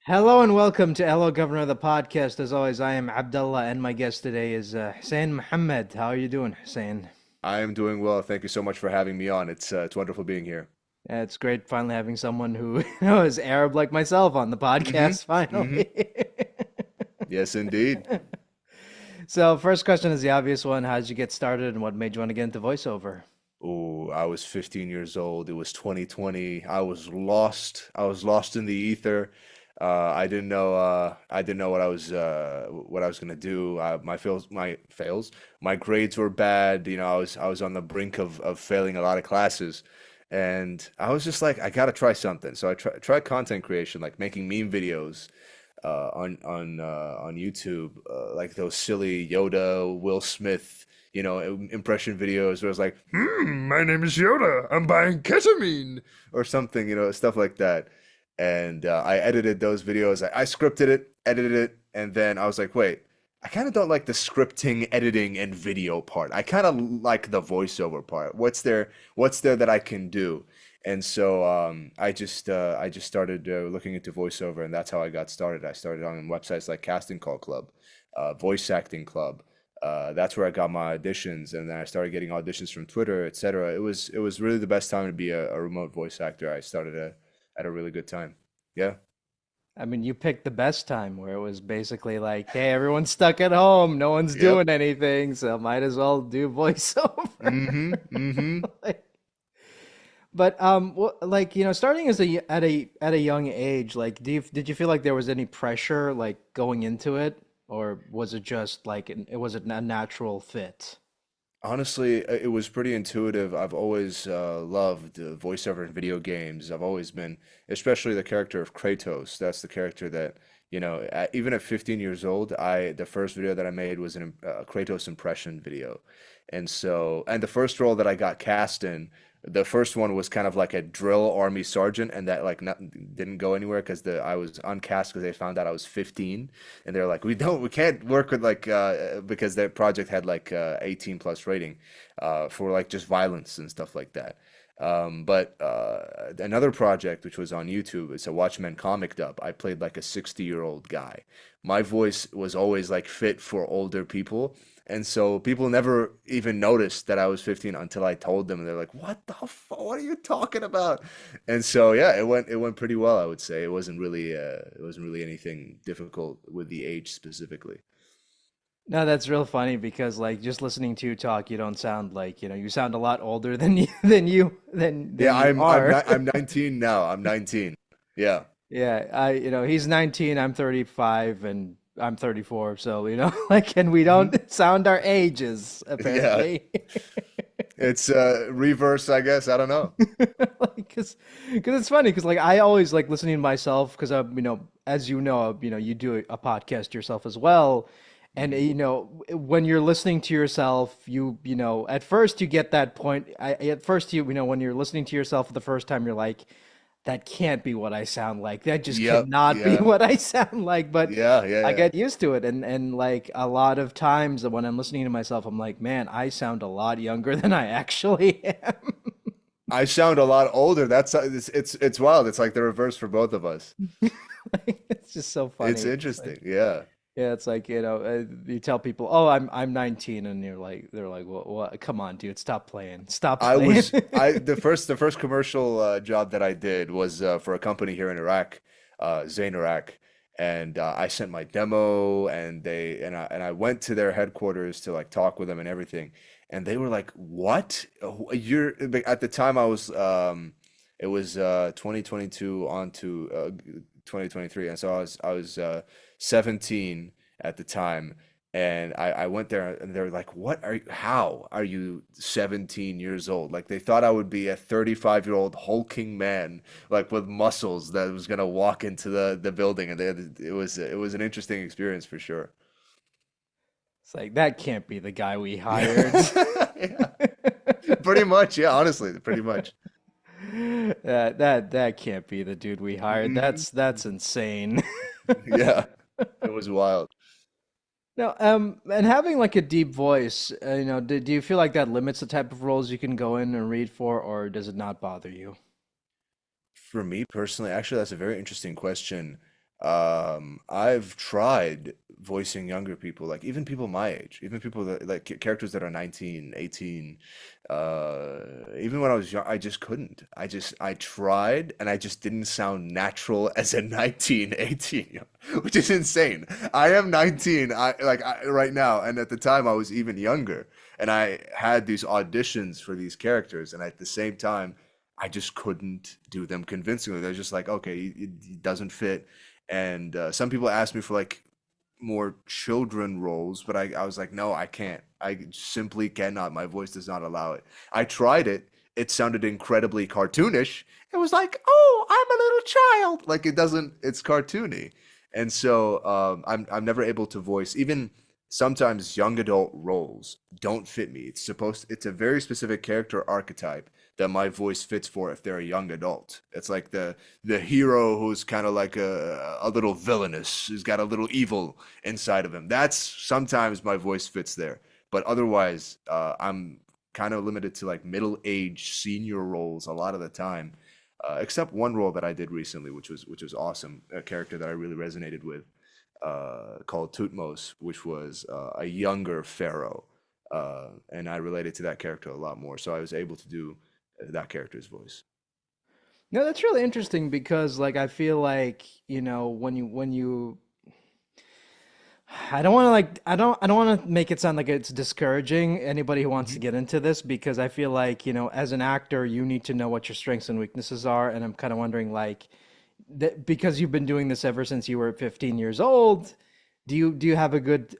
Hello and welcome to Hello Governor the podcast. As always, I am Abdullah and my guest today is Hussein Mohammed. How are you doing, Hussein? I am doing well. Thank you so much for having me on. It's wonderful being here. It's great finally having someone who is Arab like myself on the hmm podcast, hmm finally. Yes, indeed. So, first question is the obvious one. How did you get started and what made you want to get into voiceover? Oh, I was 15 years old. It was 2020. I was lost. I was lost in the ether. I didn't know what I was gonna do. My grades were bad. I was on the brink of failing a lot of classes, and I was just like, I gotta try something. So I tried content creation, like making meme videos, on YouTube, like those silly Yoda, Will Smith, impression videos where it's like, my name is Yoda. I'm buying ketamine or something, stuff like that. And I edited those videos. I scripted it, edited it, and then I was like, wait, I kind of don't like the scripting, editing, and video part. I kind of like the voiceover part. What's there that I can do? And so I just started looking into voiceover, and that's how I got started. I started on websites like Casting Call Club, Voice Acting Club. That's where I got my auditions, and then I started getting auditions from Twitter, etc. It was really the best time to be a remote voice actor. I started at a really good time. Yeah. I mean, you picked the best time where it was basically like, hey, everyone's stuck at home, no one's Yep. doing anything, so might as well do voiceover. Mm-hmm. Mm-hmm. Like, but like starting as at a young age, like, did you feel like there was any pressure like going into it, or was it just like it was a natural fit? Honestly, it was pretty intuitive. I've always loved voiceover in video games. I've always been, especially the character of Kratos. That's the character that, even at 15 years old, the first video that I made was a Kratos impression video. And the first role that I got cast in, the first one was kind of like a drill army sergeant, and that like not, didn't go anywhere because the I was uncast because they found out I was 15, and they're like, we can't work with like because their project had like 18 plus rating, for like just violence and stuff like that. But another project which was on YouTube, it's a Watchmen comic dub. I played like a 60-year-old guy. My voice was always like fit for older people. And so people never even noticed that I was 15 until I told them, and they're like, "What the fuck? What are you talking about?" And so yeah, it went pretty well, I would say. It wasn't really anything difficult with the age specifically. No, that's real funny because like just listening to you talk, you don't sound like, you sound a lot older than you than Yeah, you are. I'm 19 now. I'm 19. Yeah. Yeah, he's 19, I'm 35, and I'm 34, so like, and we hmm don't sound our ages Yeah. apparently. It's reverse, I guess. I don't know. Like, because it's funny because like I always like listening to myself because I'm as you do a podcast yourself as well, and hmm when you're listening to yourself, at first you get that point. At first when you're listening to yourself for the first time, you're like, that can't be what I sound like. That just Yep. cannot be Yeah. what I sound like. But Yeah. Yeah. I Yeah. get used to it, and like a lot of times when I'm listening to myself, I'm like, man, I sound a lot younger than I actually am. I sound a lot older. It's wild. It's like the reverse for both of us. Like, it's just so It's funny. It's like, interesting. Yeah. yeah, it's like, you tell people, "Oh, I'm 19," and they're like, "Well, what? Come on, dude, stop playing. Stop I playing." was I the first commercial job that I did was for a company here in Iraq, Zain Iraq, and I sent my demo, and I went to their headquarters to like talk with them and everything, and they were like, "What? You're?" At the time I was it was 2022 on to 2023, and so I was 17 at the time. And I went there and they're like, how are you 17 years old? Like they thought I would be a 35-year-old hulking man, like with muscles that was gonna walk into the building. And it was an interesting experience for sure. It's like that can't be the guy we hired. Yeah, pretty much. Yeah, honestly, pretty much. That can't be the dude we hired. hmm That's insane. Yeah, it was wild. No, and having like a deep voice, do you feel like that limits the type of roles you can go in and read for, or does it not bother you? For me personally, actually, that's a very interesting question. I've tried voicing younger people, like even people my age, even people that like characters that are 19, 18. Even when I was young, I just couldn't. I tried and I just didn't sound natural as a 19, 18, which is insane. I am 19, right now, and at the time I was even younger, and I had these auditions for these characters, and at the same time, I just couldn't do them convincingly. They're just like, okay, it doesn't fit. And some people asked me for like more children roles, but I was like, no, I can't. I simply cannot. My voice does not allow it. I tried it. It sounded incredibly cartoonish. It was like, oh, I'm a little child. Like it doesn't, it's cartoony. And so I'm never able to voice even sometimes young adult roles don't fit me. It's a very specific character archetype that my voice fits for if they're a young adult. It's like the hero who's kind of like a little villainous, who's got a little evil inside of him. That's sometimes my voice fits there, but otherwise, I'm kind of limited to like middle-aged senior roles a lot of the time. Except one role that I did recently, which was awesome, a character that I really resonated with, called Tutmos, which was a younger pharaoh, and I related to that character a lot more. So I was able to do that character's voice. No, that's really interesting because like I feel like, when you I don't want to like I don't want to make it sound like it's discouraging anybody who wants to Mhm. get into this because I feel like, as an actor, you need to know what your strengths and weaknesses are, and I'm kind of wondering like that because you've been doing this ever since you were 15 years old, do you have a good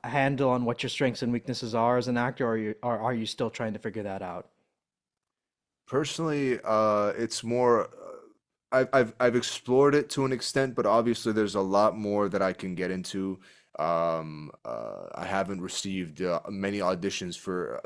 handle on what your strengths and weaknesses are as an actor, or are you still trying to figure that out? Personally, it's more. I've explored it to an extent, but obviously there's a lot more that I can get into. I haven't received many auditions for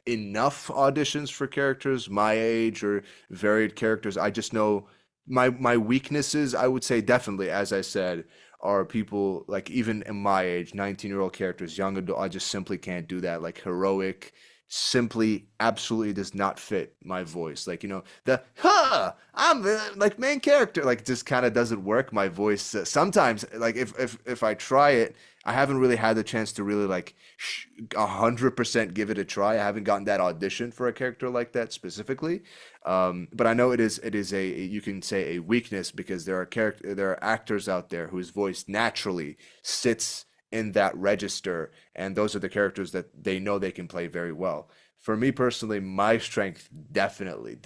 enough auditions for characters my age or varied characters. I just know my weaknesses, I would say definitely, as I said, are people like even in my age, 19-year-old characters, young adult. I just simply can't do that. Like heroic, simply absolutely does not fit my voice. Like, the I'm the like main character, like just kind of doesn't work. My voice sometimes, like if I try it, I haven't really had the chance to really like 100% give it a try. I haven't gotten that audition for a character like that specifically. But I know it is a, you can say, a weakness, because there are actors out there whose voice naturally sits in that register, and those are the characters that they know they can play very well. For me personally, my strength, definitely,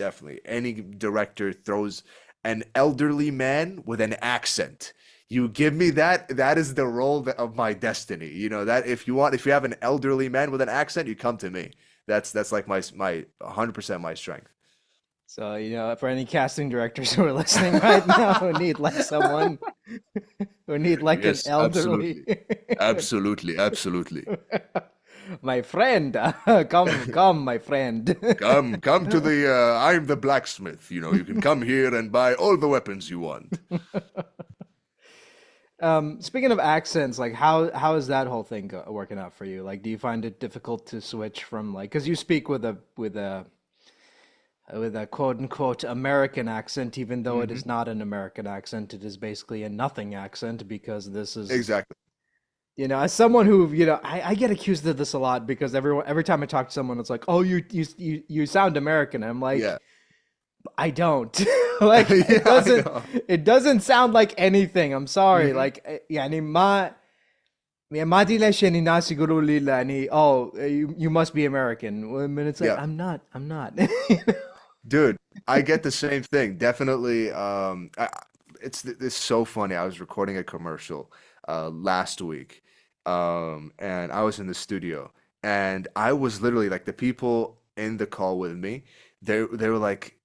any director throws an elderly man with an accent. You give me that, that is the role of my destiny. You know that if you have an elderly man with an accent, you come to me. That's like my 100% my strength. So, for any casting directors who are listening right now who need like someone who need like an Yes, elderly absolutely. Absolutely, absolutely. my friend, come, my friend. Come to the I'm the blacksmith. You can come here and buy all the weapons you want. Speaking of accents, like how is that whole thing working out for you? Like, do you find it difficult to switch from like because you speak with a quote unquote American accent, even though it Hmm. is not an American accent, it is basically a nothing accent because this is, Exactly. as someone who, I get accused of this a lot because every time I talk to someone, it's like, oh, you sound American. I'm like, Yeah. I don't. Like Yeah, I know. it doesn't sound like anything. I'm sorry. Hmm. Like yani ma dila siya ni na siguro lila ni oh you must be American. Well, and it's like Yeah. I'm not. Dude, I get the same thing. Definitely. It's so funny. I was recording a commercial last week, and I was in the studio, and I was literally like the people in the call with me. They were like,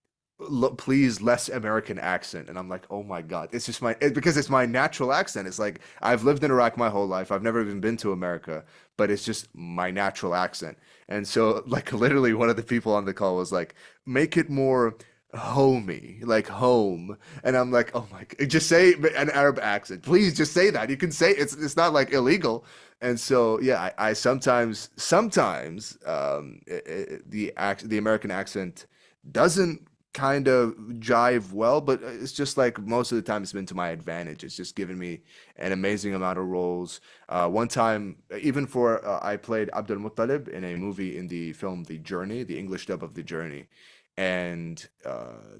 please, less American accent," and I'm like, "Oh my God!" It's just because it's my natural accent. It's like I've lived in Iraq my whole life. I've never even been to America, but it's just my natural accent. And so, like, literally, one of the people on the call was like, make it more homey, like home. And I'm like, oh my God, just say an Arab accent. Please just say that. You can say it's not like illegal. And so, yeah, I sometimes the American accent doesn't kind of jive well, but it's just like most of the time it's been to my advantage. It's just given me an amazing amount of roles. One time, even for I played Abd Al-Muttalib in a movie in the film The Journey, the English dub of The Journey, and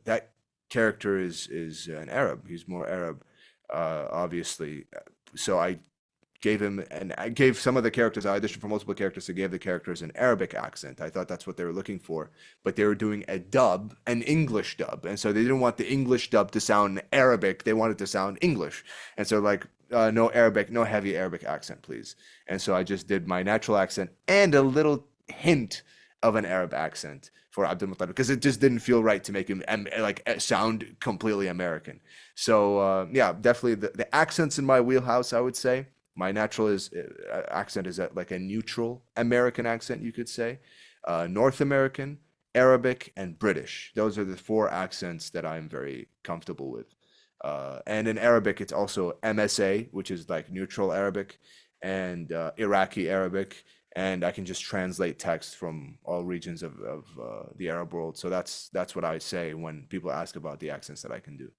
that character is an Arab. He's more Arab, obviously. So I gave some of the characters, I auditioned for multiple characters, I gave the characters an Arabic accent. I thought that's what they were looking for, but they were doing a dub, an English dub, and so they didn't want the English dub to sound Arabic. They wanted to sound English, and so like no Arabic, no heavy Arabic accent, please. And so I just did my natural accent and a little hint of an Arab accent for Abdul Muttalib because it just didn't feel right to make him like sound completely American. So yeah, definitely the accents in my wheelhouse, I would say. My natural accent is like a neutral American accent, you could say. North American, Arabic, and British. Those are the four accents that I'm very comfortable with. And in Arabic, it's also MSA, which is like neutral Arabic, and Iraqi Arabic. And I can just translate text from all regions of the Arab world. So that's what I say when people ask about the accents that I can do.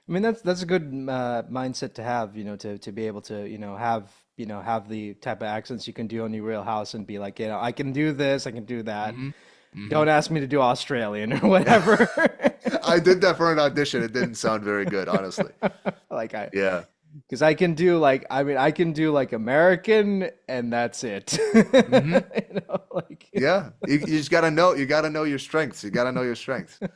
I mean, that's a good mindset to have, to be able to, have the type of accents you can do on your Real House and be like, I can do this, I can do that. Hmm. Hmm. Don't ask me to do Australian or whatever. I did that for an audition. It didn't sound very good, honestly. Like Yeah. because I can do like, I mean, I can do like American and that's it. Hmm. Like, Yeah. You just gotta know your strengths. You gotta know your strengths. but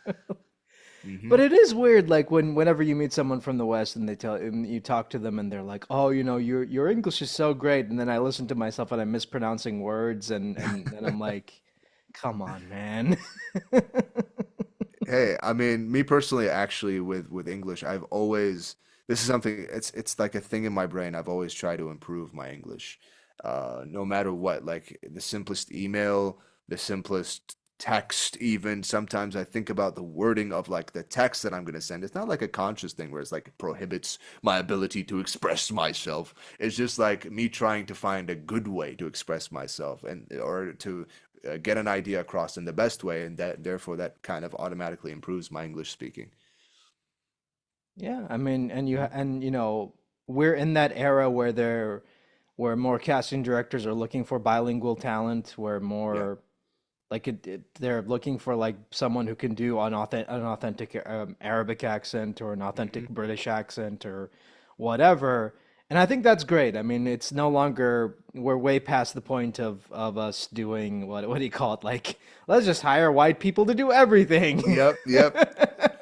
Hmm. it is weird, like whenever you meet someone from the West and and you talk to them and they're like, "Oh, your English is so great," and then I listen to myself and I'm mispronouncing words and I'm like, "Come on, man." Hey, I mean, me personally, actually, with English, I've always this is something. It's like a thing in my brain. I've always tried to improve my English, no matter what. Like the simplest email, the simplest text, even sometimes I think about the wording of like the text that I'm gonna send. It's not like a conscious thing where it's like it prohibits my ability to express myself. It's just like me trying to find a good way to express myself and or to get an idea across in the best way, and that therefore that kind of automatically improves my English speaking. Yeah, I mean, and we're in that era where where more casting directors are looking for bilingual talent, where Yeah. more like they're looking for like someone who can do an authentic Arabic accent or an authentic Hmm. British accent or whatever. And I think that's great. I mean, it's no longer we're way past the point of us doing what do you call it? Like, let's just hire white people to do everything. Yep, yep.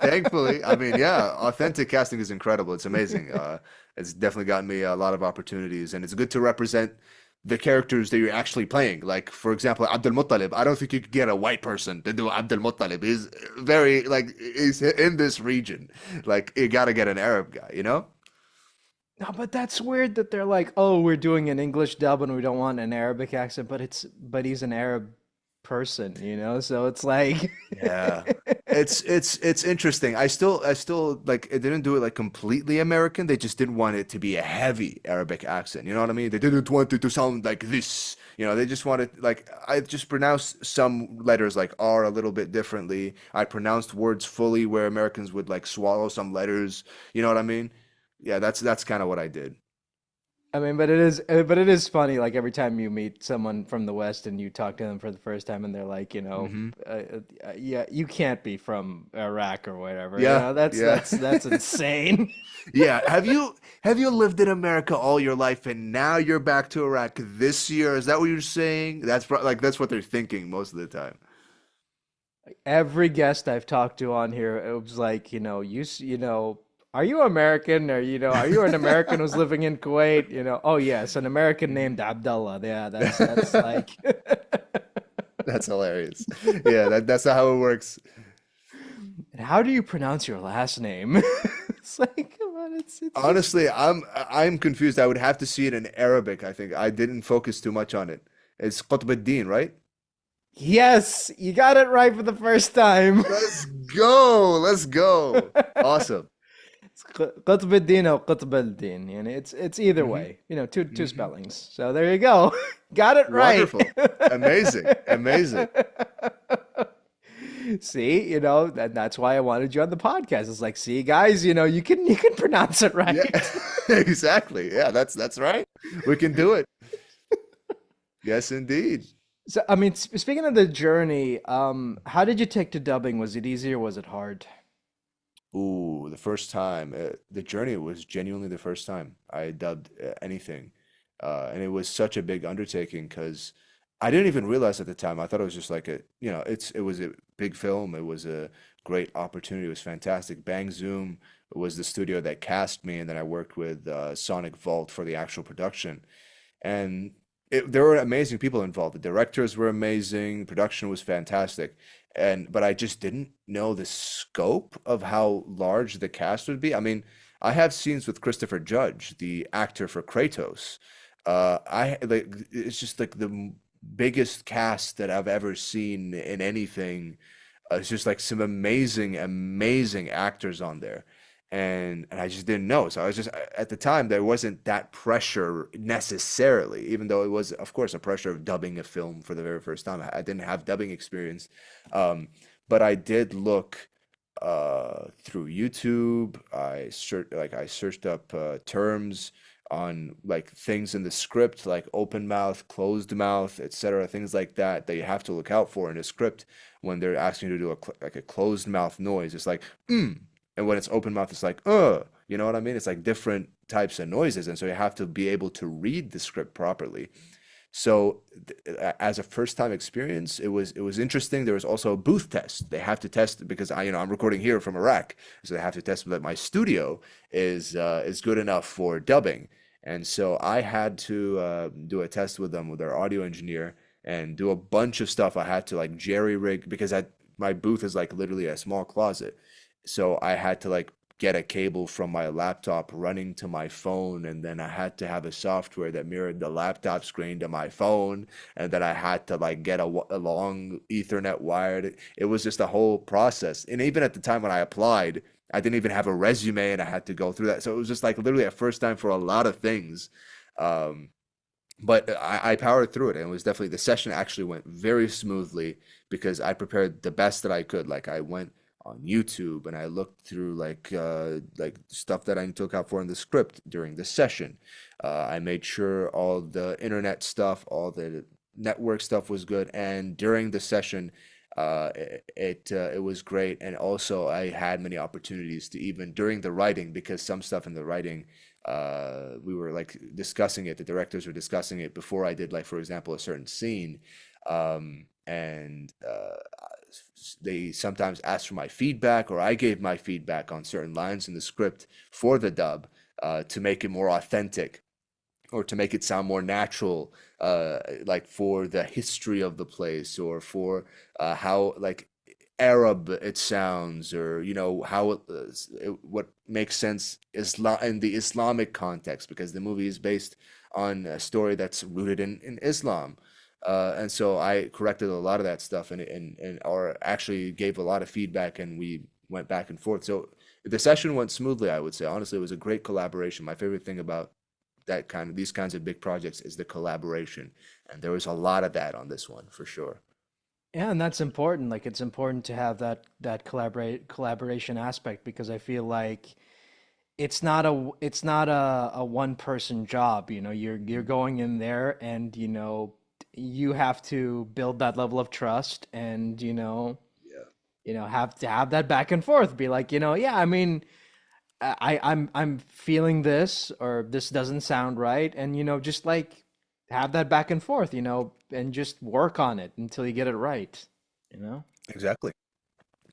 Thankfully, I mean, yeah, authentic casting is incredible. It's amazing. It's definitely gotten me a lot of opportunities, and it's good to represent the characters that you're actually playing. Like, for example, Abdul Muttalib. I don't think you could get a white person to do Abdul Muttalib. He's very like he's in this region. Like, you got to get an Arab guy, you know? No, but that's weird that they're like, oh, we're doing an English dub and we don't want an Arabic accent, but he's an Arab person. So it's like Yeah. It's interesting. I still like it didn't do it like completely American. They just didn't want it to be a heavy Arabic accent. You know what I mean? They didn't want it to sound like this. They just wanted like I just pronounced some letters like R a little bit differently. I pronounced words fully where Americans would like swallow some letters. You know what I mean? Yeah, that's kind of what I did. I mean, but it is funny. Like every time you meet someone from the West and you talk to them for the first time, and they're like, Hmm. yeah, you can't be from Iraq or whatever. Yeah, That's yeah. that's insane. Yeah. Have you lived in America all your life and now you're back to Iraq this year? Is that what you're saying? Like that's what they're thinking most of the time. Every guest I've talked to on here, it was like, are you American or are you an American who's living in Kuwait? Oh yes, an American named Abdullah. Yeah, that's like. That's hilarious. Yeah, that's not how it works. And how do you pronounce your last name? It's like, come on, it's just. Honestly, I'm confused. I would have to see it in Arabic, I think. I didn't focus too much on it. It's Qutb ad-Din, right? Yes, you got it right for the first time. Let's go. Let's go. Awesome. It's قطب الدين or قطب الدين. It's either Hmm. way. Two Hmm. spellings. So there you go. Got it right. Wonderful. Amazing. Amazing. See, that's why I wanted you on the podcast. It's like, see, guys, you can pronounce it Yeah, right. exactly. Yeah, that's right. We can do it. Yes, indeed. So, I mean, speaking of the journey, how did you take to dubbing? Was it easy or was it hard? Ooh, the first time, the journey was genuinely the first time I dubbed anything. And it was such a big undertaking because I didn't even realize at the time. I thought it was just like it was a big film. It was a great opportunity. It was fantastic. Bang Zoom was the studio that cast me, and then I worked with Sonic Vault for the actual production. And there were amazing people involved. The directors were amazing, production was fantastic, and but I just didn't know the scope of how large the cast would be. I mean, I have scenes with Christopher Judge, the actor for Kratos. I like it's just like the biggest cast that I've ever seen in anything. It's just like some amazing, amazing actors on there. And I just didn't know. So I was just at the time there wasn't that pressure necessarily, even though it was, of course, a pressure of dubbing a film for the very first time. I didn't have dubbing experience, um, but I did look through YouTube. I searched up terms on like things in the script, like open mouth, closed mouth, etc. Things like that that you have to look out for in a script when they're asking you to do like a closed mouth noise. It's like and when it's open mouth, it's like you know what I mean? It's like different types of noises, and so you have to be able to read the script properly. So as a first time experience, it was interesting. There was also a booth test. They have to test because I'm recording here from Iraq, so they have to test that my studio is good enough for dubbing. And so I had to do a test with them with their audio engineer and do a bunch of stuff. I had to like jerry rig because my booth is like literally a small closet. So I had to like get a cable from my laptop running to my phone, and then I had to have a software that mirrored the laptop screen to my phone, and then I had to like get a long Ethernet wired. It was just a whole process. And even at the time when I applied, I didn't even have a resume, and I had to go through that. So it was just like literally a first time for a lot of things. Um, but I powered through it, and it was definitely the session actually went very smoothly because I prepared the best that I could. Like I went on YouTube and I looked through like stuff that I need to look out for in the script during the session. I made sure all the internet stuff, all the network stuff was good, and during the session, it was great. And also, I had many opportunities to even during the writing because some stuff in the writing we were like discussing it. The directors were discussing it before I did, like for example, a certain scene, and they sometimes asked for my feedback, or I gave my feedback on certain lines in the script for the dub to make it more authentic or to make it sound more natural, like for the history of the place or for how like Arab it sounds, or how what makes sense Islam in the Islamic context, because the movie is based on a story that's rooted in Islam. And so I corrected a lot of that stuff, and or actually gave a lot of feedback, and we went back and forth. So the session went smoothly, I would say. Honestly, it was a great collaboration. My favorite thing about these kinds of big projects is the collaboration, and there was a lot of that on this one for sure. Yeah, and that's important. Like it's important to have that collaboration aspect because I feel like it's not a one person job. You're going in there and you have to build that level of trust and Yeah. have to have that back and forth. Be like, yeah, I mean, I'm feeling this or this doesn't sound right, and just like have that back and forth, and just work on it until you get it right, you know? Exactly.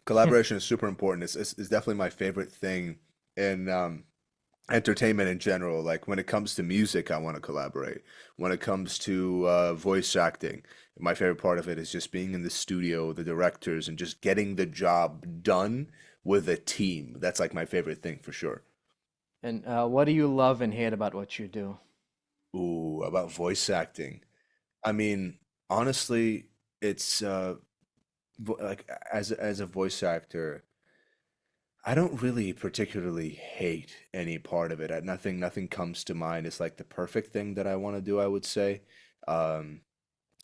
Collaboration is super important. It's definitely my favorite thing in entertainment in general. Like when it comes to music, I want to collaborate. When it comes to voice acting, my favorite part of it is just being in the studio, the directors, and just getting the job done with a team. That's like my favorite thing for sure. And what do you love and hate about what you do? Ooh, about voice acting. I mean, honestly, it's like as a voice actor, I don't really particularly hate any part of it. Nothing comes to mind. It's like the perfect thing that I want to do, I would say. Um,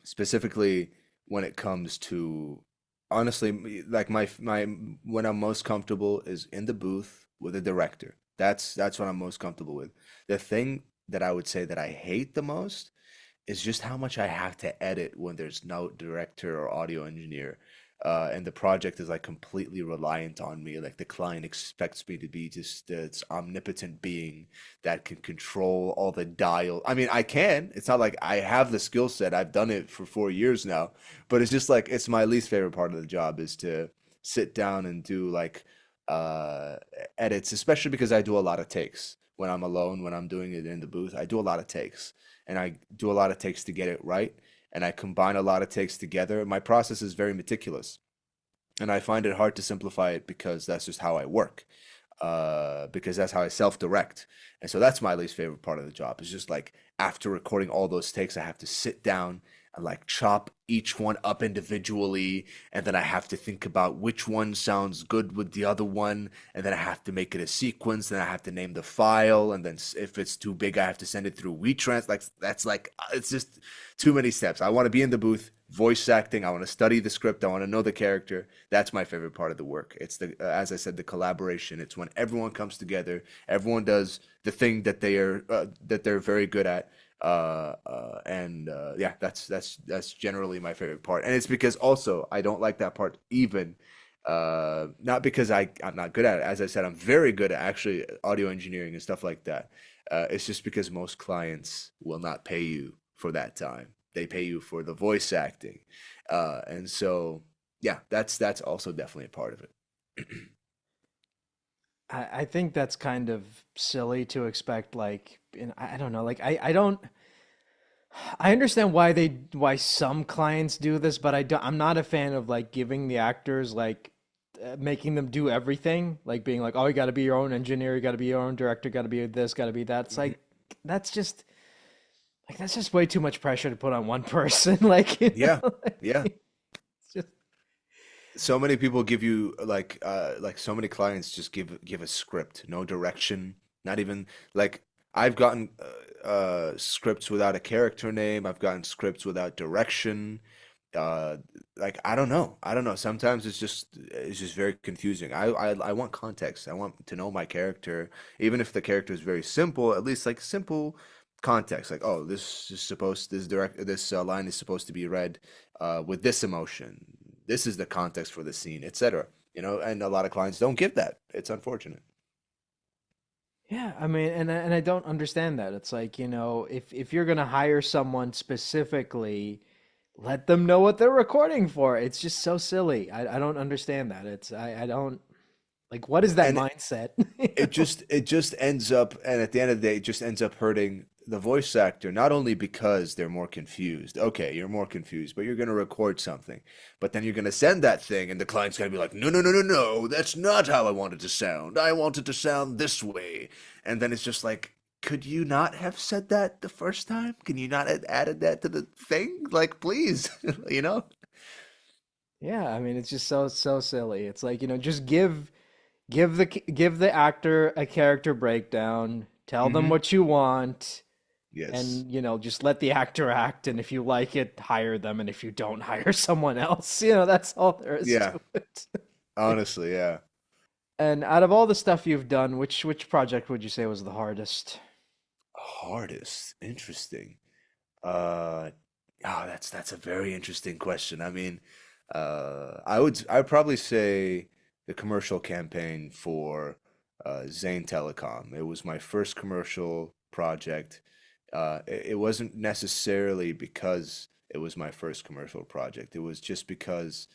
Specifically when it comes to honestly, like my when I'm most comfortable is in the booth with a director. That's what I'm most comfortable with. The thing that I would say that I hate the most is just how much I have to edit when there's no director or audio engineer. And the project is like completely reliant on me. Like the client expects me to be just this omnipotent being that can control all the dial. I mean, I can. It's not like I have the skill set. I've done it for 4 years now, but it's just like it's my least favorite part of the job is to sit down and do like uh edits, especially because I do a lot of takes when I'm alone, when I'm doing it in the booth. I do a lot of takes and I do a lot of takes to get it right. And I combine a lot of takes together. My process is very meticulous, and I find it hard to simplify it because that's just how I work. Because that's how I self-direct. And so that's my least favorite part of the job. It's just like after recording all those takes, I have to sit down and like chop each one up individually, and then I have to think about which one sounds good with the other one, and then I have to make it a sequence, then I have to name the file, and then if it's too big, I have to send it through WeTrans. Like that's like it's just too many steps. I want to be in the booth, voice acting. I want to study the script. I want to know the character. That's my favorite part of the work. It's the as I said, the collaboration. It's when everyone comes together, everyone does the thing that they're very good at, and yeah, that's generally my favorite part. And it's because also I don't like that part even, not because I'm not good at it. As I said, I'm very good at actually audio engineering and stuff like that. It's just because most clients will not pay you for that time. They pay you for the voice acting, and so yeah, that's also definitely a part of it. I think that's kind of silly to expect, like, I don't know, like I don't I understand why some clients do this, but I'm not a fan of like giving the actors like making them do everything, like being like, oh, you got to be your own engineer, you got to be your own director, got to be this, got to be that. It's Mhm. that's just that's just way too much pressure to put on one person. Like, Yeah, yeah. it's just So many people give you like so many clients just give a script, no direction, not even like I've gotten scripts without a character name. I've gotten scripts without direction. Uh, like I don't know. Sometimes it's just very confusing. I want context. I want to know my character, even if the character is very simple. At least like simple context. Like oh, this line is supposed to be read with this emotion. This is the context for the scene, etc. You know, and a lot of clients don't give that. It's unfortunate. yeah. I mean, and I don't understand that. It's like, if you're gonna hire someone specifically, let them know what they're recording for. It's just so silly. I don't understand that. I don't like, what is that And mindset? You know? it just ends up, and at the end of the day, it just ends up hurting the voice actor, not only because they're more confused. Okay, you're more confused, but you're going to record something. But then you're going to send that thing, and the client's going to be like, no, no, no, no, no, that's not how I want it to sound. I want it to sound this way. And then it's just like, could you not have said that the first time? Can you not have added that to the thing? Like, please, you know? Yeah, I mean, it's just so silly. It's like, just give the actor a character breakdown, tell them Hmm. what you want, Yes. and just let the actor act. And if you like it, hire them. And if you don't, hire someone else. That's all there is Yeah. to it. Honestly, yeah. And out of all the stuff you've done, which project would you say was the hardest? Hardest. Interesting. Uh, oh, that's a very interesting question. I mean, I'd probably say the commercial campaign for Zain Telecom. It was my first commercial project. It wasn't necessarily because it was my first commercial project. It was just because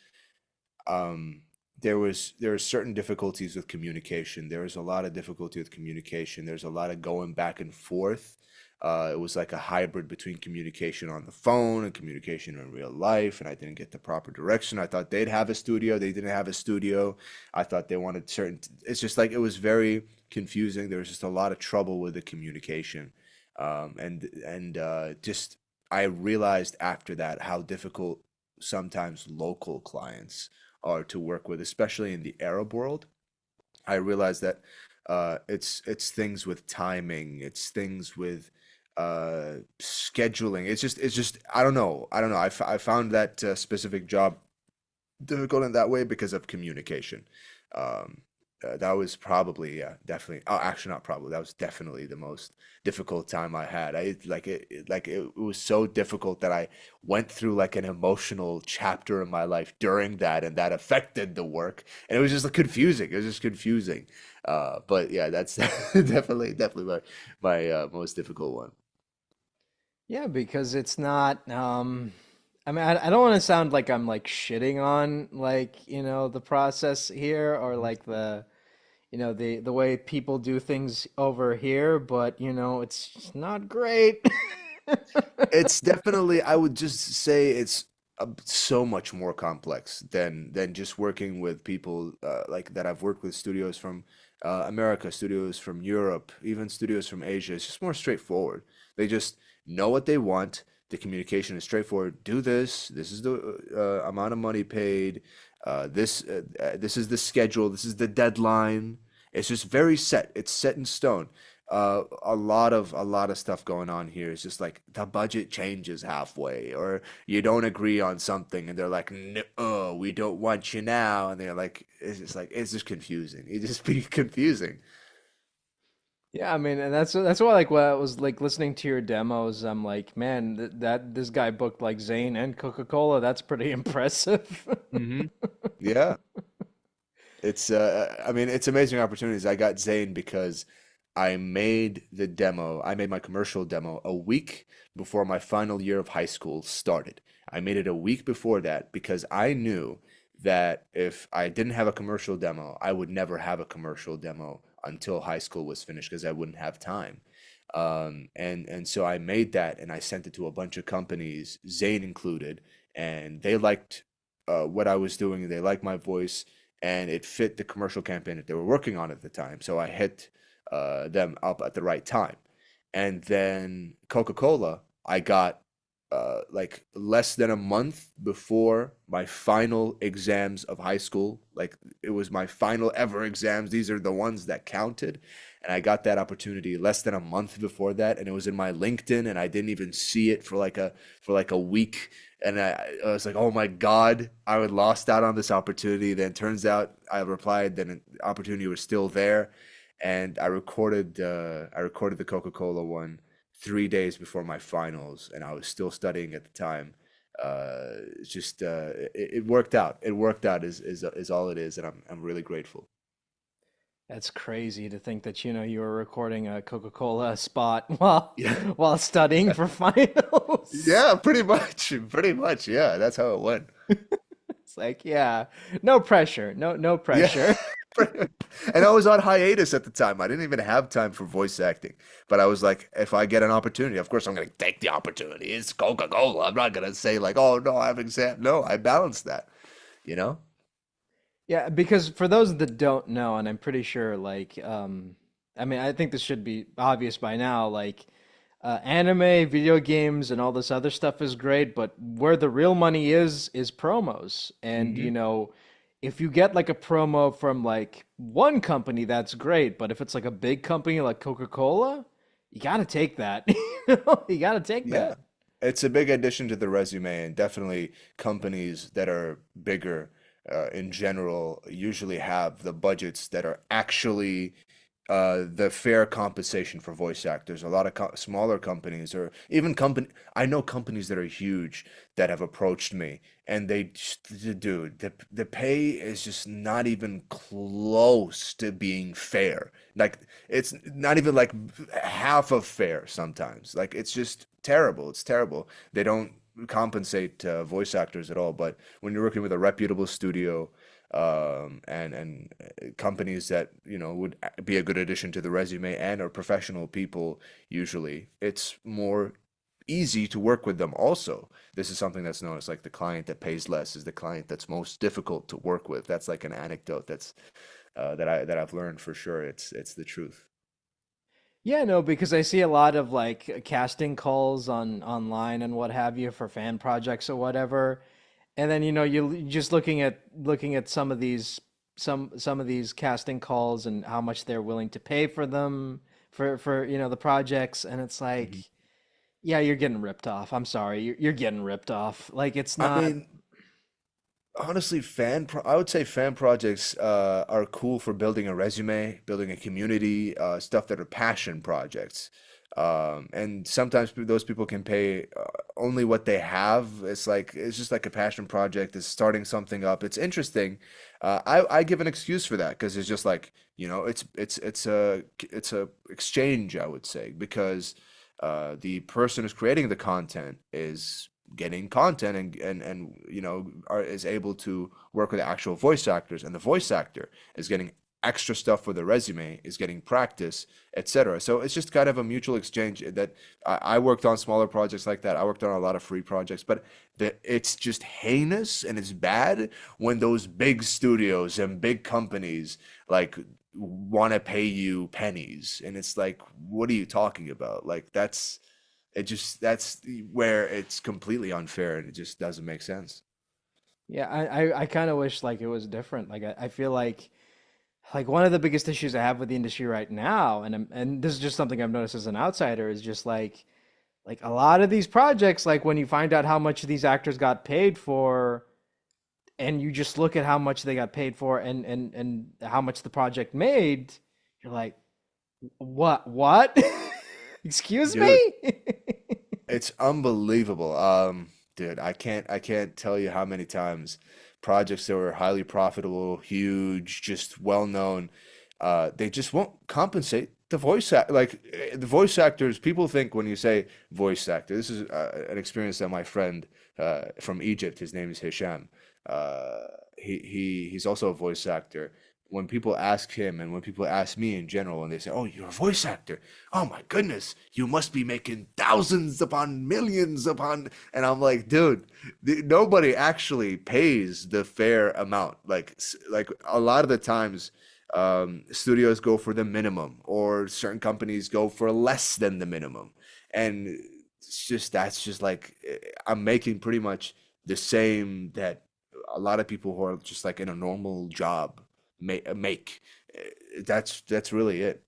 um, there were certain difficulties with communication. There was a lot of difficulty with communication. There's a lot of going back and forth. It was like a hybrid between communication on the phone and communication in real life, and I didn't get the proper direction. I thought they'd have a studio. They didn't have a studio. I thought they wanted certain. It's just like it was very confusing. There was just a lot of trouble with the communication, and just I realized after that how difficult sometimes local clients are to work with, especially in the Arab world. I realized that it's things with timing, it's things with scheduling. It's just I don't know. I found that specific job difficult in that way because of communication. Um, that was probably, yeah, definitely. Oh, actually, not probably. That was definitely the most difficult time I had. It was so difficult that I went through like an emotional chapter in my life during that, and that affected the work. And it was just like, confusing. It was just confusing. But yeah, that's definitely my most difficult one. Yeah, because it's not I mean I don't want to sound like I'm like shitting on like, the process here or like the way people do things over here, but it's just not great. It's definitely, I would just say it's so much more complex than just working with people like that. I've worked with studios from America, studios from Europe, even studios from Asia. It's just more straightforward. They just know what they want. The communication is straightforward. Do this. This is the amount of money paid. This is the schedule. This is the deadline. It's just very set. It's set in stone. A lot of stuff going on here. It's just like the budget changes halfway, or you don't agree on something, and they're like, "No, we don't want you now," and they're like it's just confusing. It just be confusing. Yeah, I mean, and that's why like when I was like listening to your demos, I'm like, man, that this guy booked like Zayn and Coca-Cola. That's pretty impressive. Hmm. Yeah. I mean, it's amazing opportunities. I got Zane because I made my commercial demo a week before my final year of high school started. I made it a week before that because I knew that if I didn't have a commercial demo, I would never have a commercial demo until high school was finished because I wouldn't have time. And so I made that and I sent it to a bunch of companies, Zane included, and they liked what I was doing. They liked my voice, and it fit the commercial campaign that they were working on at the time. So I hit them up at the right time. And then Coca-Cola, I got like less than a month before my final exams of high school. Like it was my final ever exams. These are the ones that counted. And I got that opportunity less than a month before that, and it was in my LinkedIn, and I didn't even see it for like a week. And I was like, oh my God, I would lost out on this opportunity. Then turns out I replied, then the opportunity was still there, and I recorded the Coca-Cola one 3 days before my finals, and I was still studying at the time. It's just it worked out. It worked out is all it is, and I'm really grateful. That's crazy to think that you were recording a Coca-Cola spot while Yeah. while studying for finals. Yeah, pretty much. Pretty much. Yeah, that's how it went. It's like, yeah, no pressure, no Yeah. pressure. And I was on hiatus at the time. I didn't even have time for voice acting. But I was like, if I get an opportunity, of course I'm going to take the opportunity. It's Coca-Cola. I'm not going to say like, oh no, I have exam. No, I balanced that, you know? Yeah, because for those that don't know, and I'm pretty sure, like, I mean, I think this should be obvious by now, like, anime, video games, and all this other stuff is great, but where the real money is promos. And, Hmm. if you get like a promo from like one company, that's great, but if it's like a big company like Coca-Cola, you gotta take that. You gotta take Yeah. that. It's a big addition to the resume, and definitely companies that are bigger in general usually have the budgets that are actually the fair compensation for voice actors. A lot of smaller companies, or even I know companies that are huge that have approached me, and dude, the pay is just not even close to being fair. Like it's not even like half of fair sometimes. Like it's just terrible. It's terrible. They don't compensate voice actors at all. But when you're working with a reputable studio, and companies that would be a good addition to the resume and are professional people, usually it's more easy to work with them. Also, this is something that's known as like the client that pays less is the client that's most difficult to work with. That's like an anecdote that I've learned for sure. It's the truth. Yeah, no, because I see a lot of like casting calls on online and what have you for fan projects or whatever. And then you're just looking at some of these casting calls and how much they're willing to pay for them for the projects, and it's like, Mhm. yeah, you're getting ripped off. I'm sorry, you're getting ripped off. Like it's I not. mean, Honestly, I would say fan projects are cool for building a resume, building a community, stuff that are passion projects. And sometimes those people can pay only what they have. It's just like a passion project. It's starting something up. It's interesting. I give an excuse for that because it's just like, it's a exchange, I would say, because the person who's creating the content is getting content and is able to work with actual voice actors, and the voice actor is getting extra stuff for the resume, is getting practice, etc. So it's just kind of a mutual exchange that I worked on smaller projects like that. I worked on a lot of free projects, but it's just heinous and it's bad when those big studios and big companies like want to pay you pennies, and it's like, what are you talking about? Like that's where it's completely unfair and it just doesn't make sense. Yeah, I kind of wish like it was different. Like I feel like one of the biggest issues I have with the industry right now, and this is just something I've noticed as an outsider, is just like a lot of these projects, like when you find out how much these actors got paid for, and you just look at how much they got paid for and how much the project made, you're like, what? Excuse Dude, me? it's unbelievable. Dude, I can't tell you how many times projects that were highly profitable, huge, just well known, they just won't compensate the voice actors. People think when you say voice actor, this is an experience that my friend from Egypt, his name is Hisham. He's also a voice actor. When people ask him and when people ask me in general, and they say, "Oh, you're a voice actor. Oh my goodness, you must be making thousands upon millions upon," and I'm like, dude, nobody actually pays the fair amount. Like a lot of the times, studios go for the minimum, or certain companies go for less than the minimum, and that's just like I'm making pretty much the same that a lot of people who are just like in a normal job make. That's really it.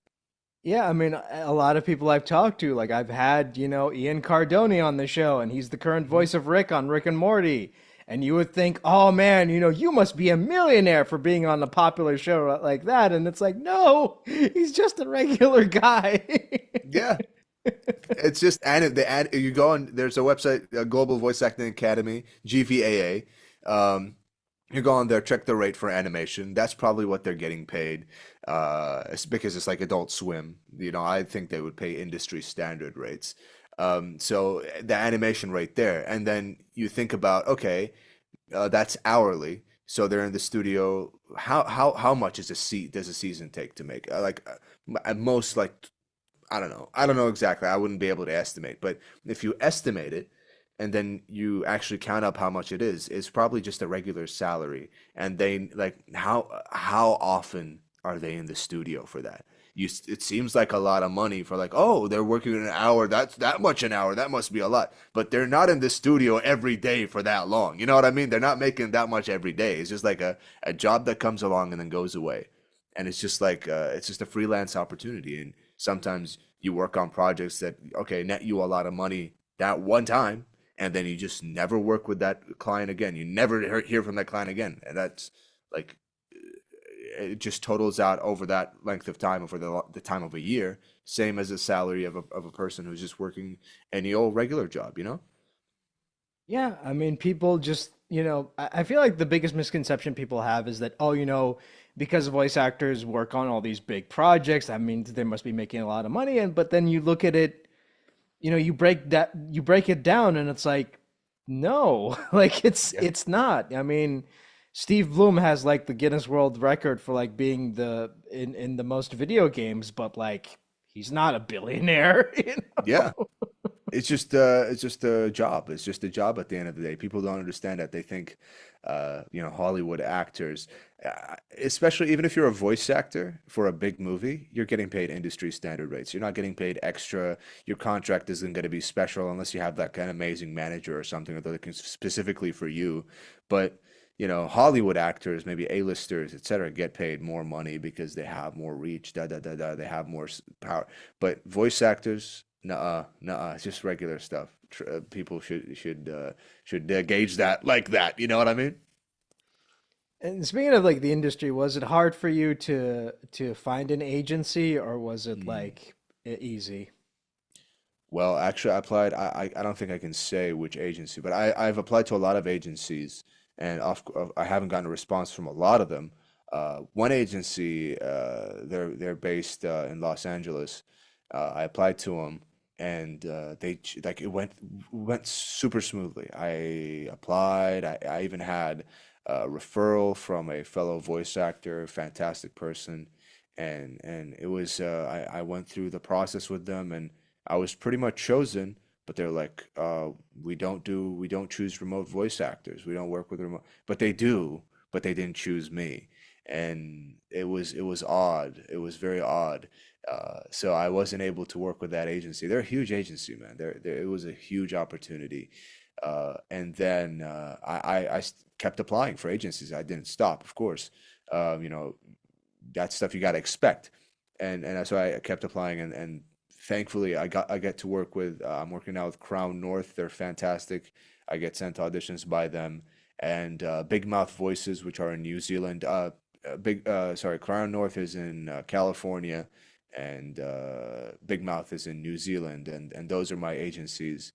Yeah, I mean, a lot of people I've talked to, like I've had, Ian Cardoni on the show, and he's the current Mhm. voice of Rick on Rick and Morty. And you would think, oh man, you must be a millionaire for being on a popular show like that. And it's like, no, he's just a regular guy. Yeah, it's just you go on. There's a website, Global Voice Acting Academy, GVAA. You go on there, check the rate for animation. That's probably what they're getting paid. It's because it's like Adult Swim. I think they would pay industry standard rates. So the animation rate there, and then you think about, okay, that's hourly. So they're in the studio. How much does a season take to make? At most, like, I don't know. I don't know exactly. I wouldn't be able to estimate. But if you estimate it and then you actually count up how much it is, it's probably just a regular salary. And they like how often are they in the studio for that? It seems like a lot of money for like, oh, they're working an hour. That's that much an hour. That must be a lot. But they're not in the studio every day for that long. You know what I mean? They're not making that much every day. It's just like a job that comes along and then goes away. And it's just like it's just a freelance opportunity. And sometimes you work on projects that okay net you a lot of money that one time, and then you just never work with that client again. You never hear from that client again, and that's like it just totals out over that length of time, over the time of a year, same as a salary of a person who's just working any old regular job, you know? Yeah, I mean, people just, I feel like the biggest misconception people have is that, oh, because voice actors work on all these big projects, that means they must be making a lot of money. And but then you look at it, you break it down, and it's like, no, like Yeah. it's not. I mean, Steve Bloom has like the Guinness World Record for like being in the most video games, but like he's not a billionaire, Yeah. It's just a job. It's just a job at the end of the day. People don't understand that. They think, Hollywood actors, especially even if you're a voice actor for a big movie, you're getting paid industry standard rates. You're not getting paid extra. Your contract isn't going to be special unless you have that kind of amazing manager or something that looking specifically for you. But Hollywood actors, maybe A-listers, etc., get paid more money because they have more reach. Da da da da. They have more power. But voice actors. Nuh-uh, nuh-uh. It's just regular stuff. People should gauge that like that. You know what I mean? And speaking of like the industry, was it hard for you to find an agency, or was it Mm. like easy? Well, actually, I applied. I don't think I can say which agency, but I've applied to a lot of agencies, and I haven't gotten a response from a lot of them. One agency, they're based in Los Angeles. I applied to them, and like it went super smoothly. I applied. I even had a referral from a fellow voice actor, fantastic person, and it was I went through the process with them and. I was pretty much chosen, but they're like, we don't choose remote voice actors. We don't work with remote, but they do, but they didn't choose me. And it was odd. It was very odd. So I wasn't able to work with that agency. They're a huge agency, man. It was a huge opportunity. And then kept applying for agencies. I didn't stop, of course. You know, that's stuff you got to expect. And so I kept applying and thankfully I get to work with I'm working now with Crown North. They're fantastic. I get sent auditions by them and Big Mouth Voices, which are in New Zealand. Crown North is in California, and Big Mouth is in New Zealand, and those are my agencies.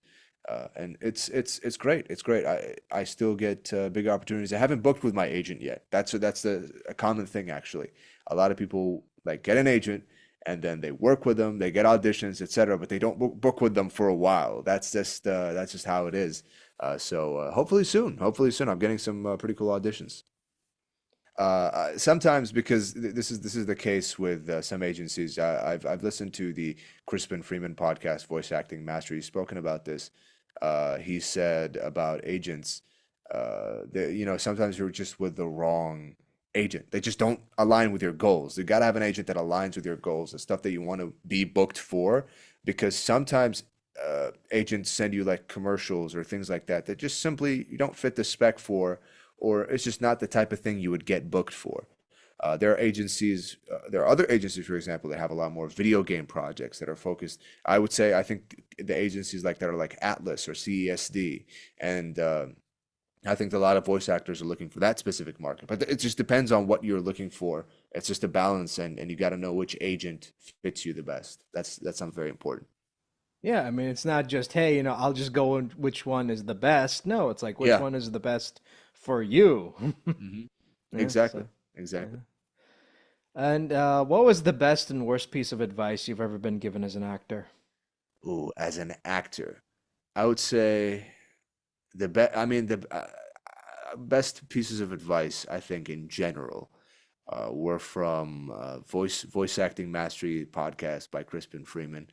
And it's great. It's great. I still get big opportunities. I haven't booked with my agent yet. That's a common thing actually. A lot of people like get an agent and then they work with them, they get auditions, etc., but they don't book with them for a while. That's just how it is. So hopefully soon, hopefully soon, I'm getting some pretty cool auditions. Sometimes because this is the case with some agencies. I've listened to the Crispin Freeman podcast, Voice Acting Mastery. He's spoken about this. He said about agents that sometimes you're just with the wrong agent. They just don't align with your goals. You got to have an agent that aligns with your goals, the stuff that you want to be booked for, because sometimes agents send you like commercials or things like that that just simply you don't fit the spec for, or it's just not the type of thing you would get booked for. There are other agencies, for example, that have a lot more video game projects that are focused. I would say, I think the agencies like that are like Atlas or CESD, and I think a lot of voice actors are looking for that specific market. But it just depends on what you're looking for. It's just a balance, and you got to know which agent fits you the best. That's something very important. Yeah, I mean, it's not just, hey, I'll just go and which one is the best. No, it's like which Yeah. one is the best for you. Hmm. Yeah, Exactly. so Exactly. yeah. And what was the best and worst piece of advice you've ever been given as an actor? Ooh, as an actor, I would say the best. I mean, the best pieces of advice I think in general were from Voice Acting Mastery podcast by Crispin Freeman.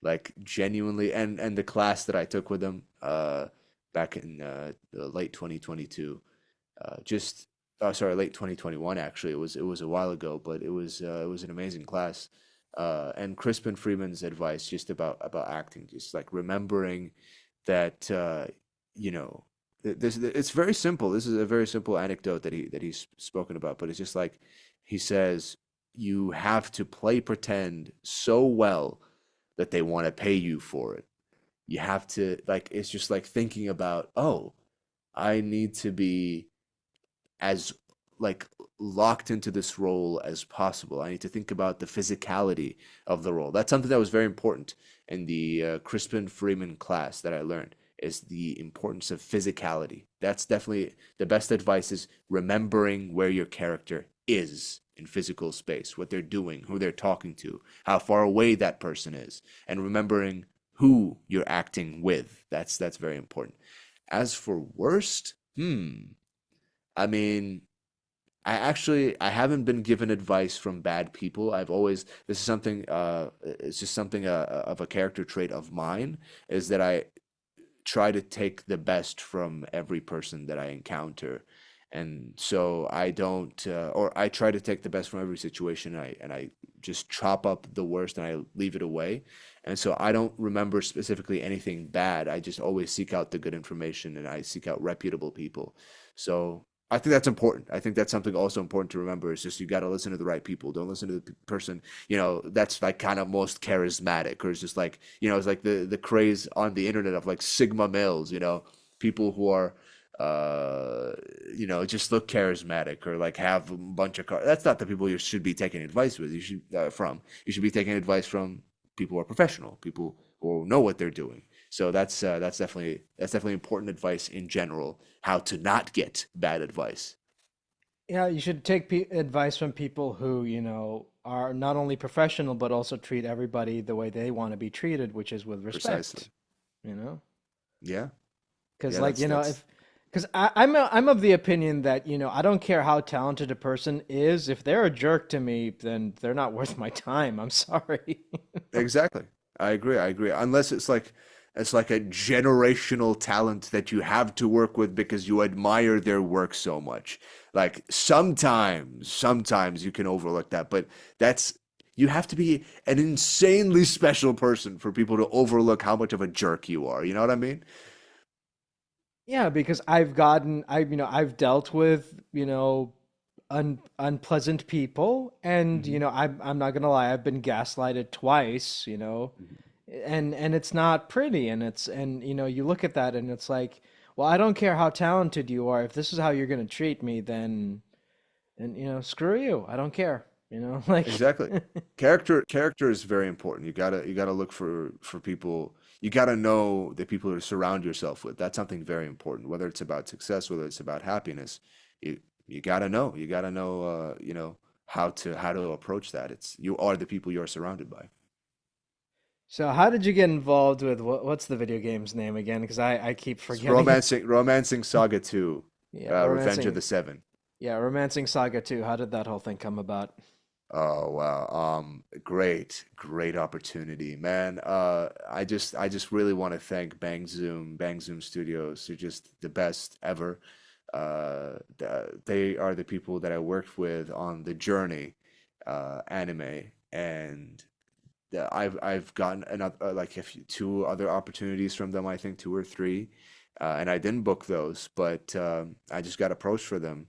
Like genuinely, and the class that I took with him back in the late 2022, just sorry, late 2021 actually. It was a while ago, but it was an amazing class. And Crispin Freeman's advice just about acting, just like remembering that you know this it's very simple. This is a very simple anecdote that he's spoken about, but it's just like he says you have to play pretend so well that they want to pay you for it. You have to like it's just like thinking about, oh, I need to be as like locked into this role as possible. I need to think about the physicality of the role. That's something that was very important in the Crispin Freeman class that I learned is the importance of physicality. That's definitely the best advice is remembering where your character is in physical space, what they're doing, who they're talking to, how far away that person is, and remembering who you're acting with. That's very important. As for worst, I mean, I haven't been given advice from bad people. I've always this is something it's just something of a character trait of mine is that I try to take the best from every person that I encounter. And so I don't or I try to take the best from every situation and I just chop up the worst and I leave it away. And so I don't remember specifically anything bad. I just always seek out the good information and I seek out reputable people. So I think that's important. I think that's something also important to remember. Is just you got to listen to the right people. Don't listen to the person, that's like kind of most charismatic, or it's just like, it's like the craze on the internet of like Sigma males, people who are uh, just look charismatic or like have a bunch of cars. That's not the people you should be taking advice with. You should from. You should be taking advice from people who are professional, people who know what they're doing. So that's definitely important advice in general. How to not get bad advice. Yeah, you should take advice from people who, are not only professional but also treat everybody the way they want to be treated, which is with respect, Precisely. you know? Yeah. Because Yeah. like, That's if because I'm of the opinion that, I don't care how talented a person is, if they're a jerk to me, then they're not worth my time. I'm sorry. exactly. I agree. I agree. Unless it's like a generational talent that you have to work with because you admire their work so much. Like sometimes you can overlook that, but that's you have to be an insanely special person for people to overlook how much of a jerk you are. You know what I mean? Yeah, because I've dealt with, unpleasant people, and Hmm. I'm not gonna lie, I've been gaslighted twice, and it's not pretty, and you look at that and it's like, well, I don't care how talented you are, if this is how you're gonna treat me, then screw you. I don't care. Like Exactly. Character is very important. You gotta look for people. You gotta know the people to surround yourself with. That's something very important. Whether it's about success, whether it's about happiness, you gotta know. You gotta know. How to approach that. It's you are the people you're surrounded by. so how did you get involved with what's the video game's name again? Because I keep It's forgetting it. romancing Saga 2, Yeah, Revenge of romancing the Seven. Romancing Saga 2. How did that whole thing come about? Oh wow. Great opportunity, man. I just really want to thank Bang Zoom Studios. They're just the best ever. They are the people that I worked with on the Journey anime, and I've gotten another like two other opportunities from them, I think two or three, and I didn't book those, but I just got approached for them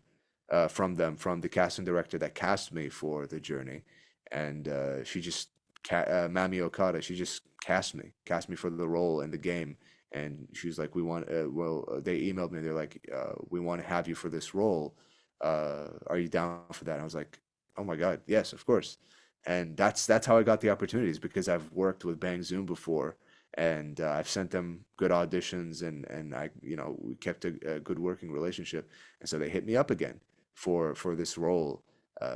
from the casting director that cast me for the Journey, and she just Mami Okada, she just cast me for the role in the game, and she's like, we want they emailed me, they're like, we want to have you for this role, are you down for that? And I was like, oh my God, yes, of course. And that's how I got the opportunities because I've worked with Bang Zoom before, and I've sent them good auditions, and I we kept a good working relationship, and so they hit me up again for this role,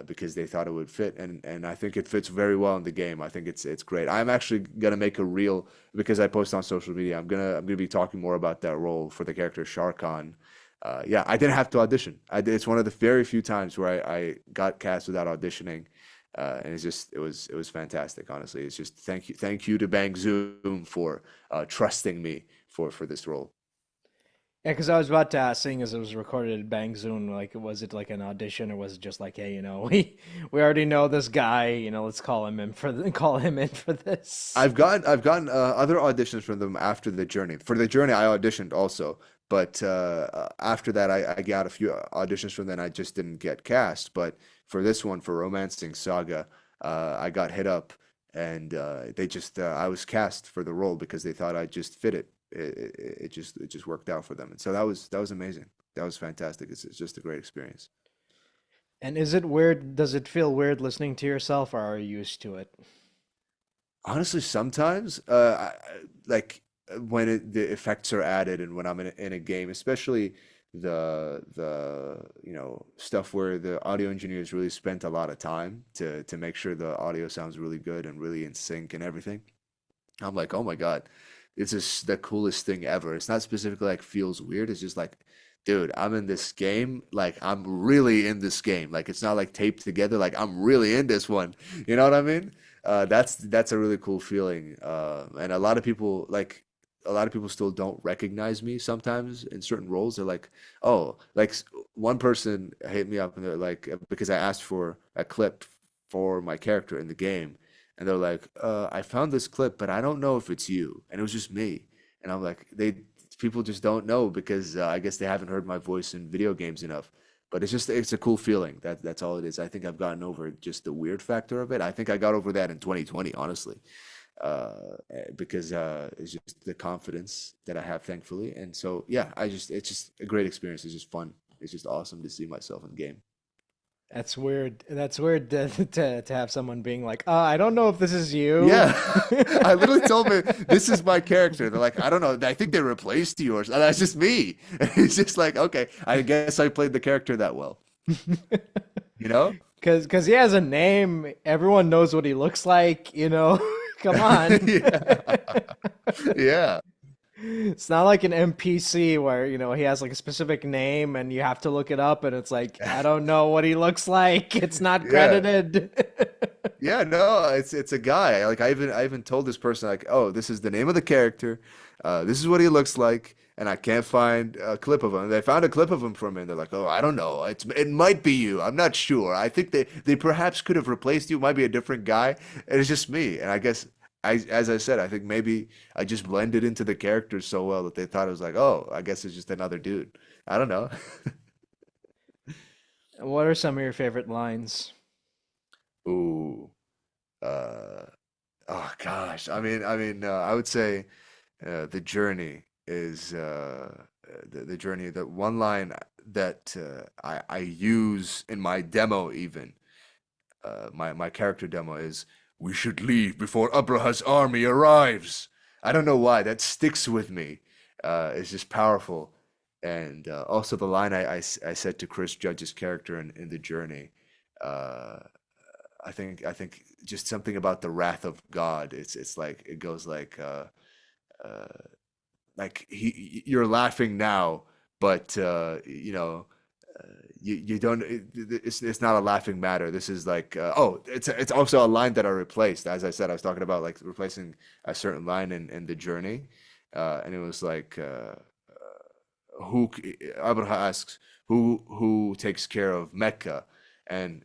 because they thought it would fit, and I think it fits very well in the game. I think it's great. I'm actually gonna make a reel because I post on social media. I'm gonna be talking more about that role for the character Sharkan. Yeah, I didn't have to audition. It's one of the very few times where I got cast without auditioning, and it was fantastic. Honestly, it's just thank you to Bang Zoom for trusting me for this role. Yeah, because I was about to ask, seeing as it was recorded at Bang Zoom, like, was it like an audition, or was it just like, hey, we already know this guy, let's call him in for this. I've gotten other auditions from them after the Journey. For the Journey, I auditioned also, but after that, I got a few auditions from them. I just didn't get cast. But for this one, for Romancing Saga, I got hit up, and they just I was cast for the role because they thought I just fit it. It just worked out for them, and so that was amazing. That was fantastic. It's just a great experience. And is it weird? Does it feel weird listening to yourself, or are you used to it? Honestly, sometimes, like when the effects are added and when I'm in a game, especially the stuff where the audio engineers really spent a lot of time to make sure the audio sounds really good and really in sync and everything. I'm like, oh my God, this is the coolest thing ever. It's not specifically like feels weird. It's just like, dude, I'm in this game. Like I'm really in this game. Like it's not like taped together. Like I'm really in this one. You know what I mean? That's a really cool feeling. And a lot of people still don't recognize me sometimes in certain roles. They're like, oh, like one person hit me up and they're like, because I asked for a clip for my character in the game, and they're like, I found this clip, but I don't know if it's you. And it was just me. And I'm like, people just don't know because I guess they haven't heard my voice in video games enough. But it's a cool feeling. That's all it is. I think I've gotten over just the weird factor of it. I think I got over that in 2020, honestly. because it's just the confidence that I have, thankfully. And so, yeah, it's just a great experience. It's just fun. It's just awesome to see myself in game. That's weird. That's weird to have someone being like, I don't know if this is you." Yeah, I literally told me this is my character. They're like, I don't know. I think they replaced yours. And that's just me. And it's just like, okay, I guess I played the character that well. You know? Because he has a name, everyone knows what he looks like, you know? Come on. Yeah. Yeah. It's not like an NPC where, he has like a specific name and you have to look it up and it's like, I don't know what he looks like. It's not Yeah. credited. Yeah, no, it's a guy. Like I even told this person like, "Oh, this is the name of the character. This is what he looks like." And I can't find a clip of him. They found a clip of him for me, and they're like, "Oh, I don't know. It might be you. I'm not sure. I think they perhaps could have replaced you. It might be a different guy. And it's just me." And I guess as I said, I think maybe I just blended into the character so well that they thought it was like, "Oh, I guess it's just another dude." I don't know. What are some of your favorite lines? Ooh. Uh oh gosh. I would say the journey is the journey. The one line that I use in my demo, even my character demo, is, "We should leave before Abraha's army arrives." I don't know why that sticks with me. It's just powerful. And also the line I said to Chris Judge's character in the journey. Uh, I think just something about the wrath of God. It's like it goes uh, like you're laughing now, but you don't. It's not a laughing matter. This is like it's also a line that I replaced. As I said, I was talking about like replacing a certain line in the journey, and it was like who Abraha asks who takes care of Mecca, and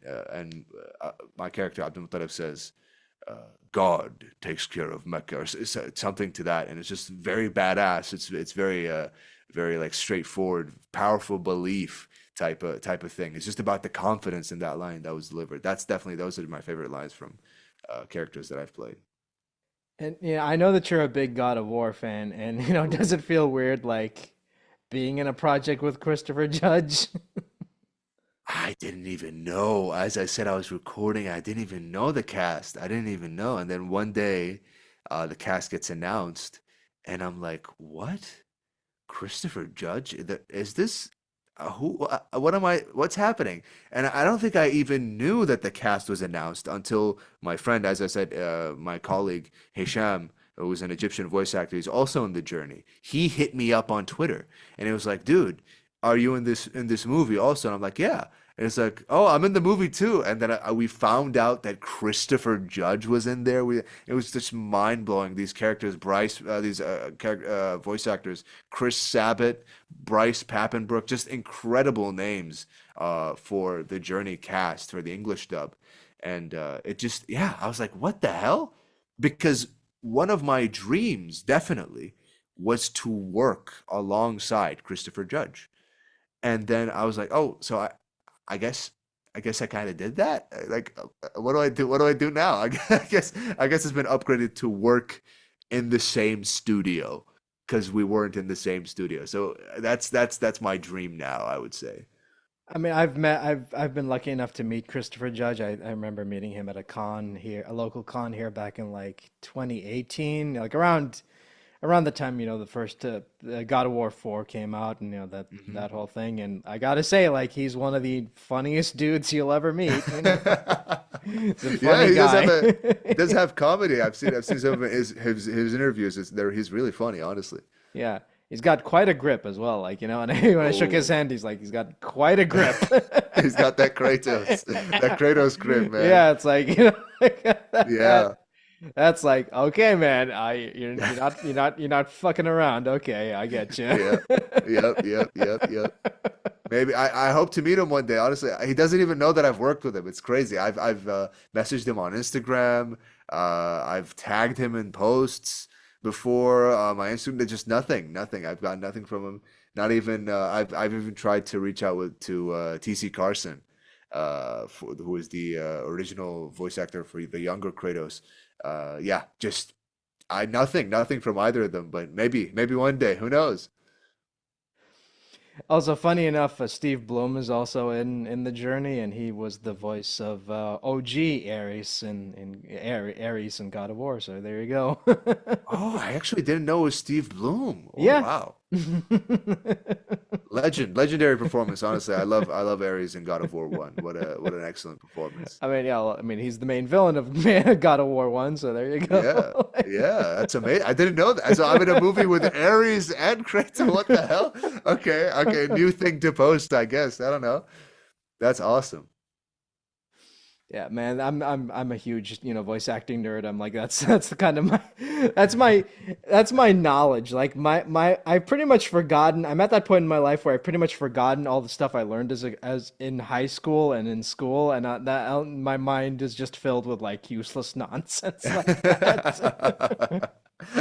my character Abd Al-Muttalib says, God takes care of Mecca, or something to that, and it's just very badass. It's very like straightforward, powerful belief type of thing. It's just about the confidence in that line that was delivered. That's definitely those are my favorite lines from characters that I've played. And yeah, I know that you're a big God of War fan, and does it feel weird like being in a project with Christopher Judge? I didn't even know. As I said, I was recording. I didn't even know the cast. I didn't even know. And then one day, the cast gets announced, and I'm like, "What? Christopher Judge? Is this who? What am I? What's happening?" And I don't think I even knew that the cast was announced until my friend, as I said, my colleague Hisham, who was an Egyptian voice actor, he's also in the journey. He hit me up on Twitter, and it was like, "Dude, are you in this movie also?" And I'm like, "Yeah." And it's like, "Oh, I'm in the movie too." And then we found out that Christopher Judge was in there. It was just mind blowing. These characters, these voice actors, Chris Sabat, Bryce Papenbrook, just incredible names for the Journey cast for the English dub. And it just, yeah, I was like, "What the hell?" Because one of my dreams, definitely, was to work alongside Christopher Judge. And then I was like, "Oh, so I guess I guess I kind of did that. Like, what do I do? What do I do now?" I guess it's been upgraded to work in the same studio because we weren't in the same studio. So that's my dream now, I would say. I mean, I've been lucky enough to meet Christopher Judge. I remember meeting him at a con here, a local con here back in like 2018, like around the time the first God of War 4 came out, and that Mhm. whole thing. And I gotta say, like, he's one of the funniest dudes you'll ever meet. He's a Yeah, funny guy. he does have comedy. I've seen some of his interviews. He's really funny, honestly. Yeah, he's got quite a grip as well. Like, and when I shook his Oh. hand, he's got quite a grip. He's got that Kratos grip, man. Yeah, it's like Yeah. that's like, okay, man. You're not fucking around. Okay, I get you. Yeah. Yep, yep, yep, yep. Maybe I hope to meet him one day. Honestly, he doesn't even know that I've worked with him. It's crazy. I've messaged him on Instagram. I've tagged him in posts before. My Instagram, there's just nothing. I've got nothing from him. Not even. I've even tried to reach out to TC Carson, who is the original voice actor for the younger Kratos. Yeah, just Nothing from either of them, but maybe one day, who knows? Also, funny enough, Steve Blum is also in the Journey, and he was the voice of OG Ares Ares in God of War. So there you go. Oh, I actually didn't know it was Steve Bloom. Oh, Yeah. wow. Legendary performance. Honestly, I love Ares in God of War 1. What an excellent performance. I mean, yeah, well, I mean, he's the main villain of God of War 1, so there you Yeah, go. yeah, that's amazing. I didn't know that. So I'm in a movie with Ares and Kratos. What the hell? Okay, okay, new thing to post, I guess. I don't know. That's awesome. Yeah, man, I'm a huge, voice acting nerd. I'm like that's the kind of my that's my that's my knowledge. Like I've pretty much forgotten. I'm at that point in my life where I've pretty much forgotten all the stuff I learned as in high school and in school, and my mind is just filled with like useless nonsense like that.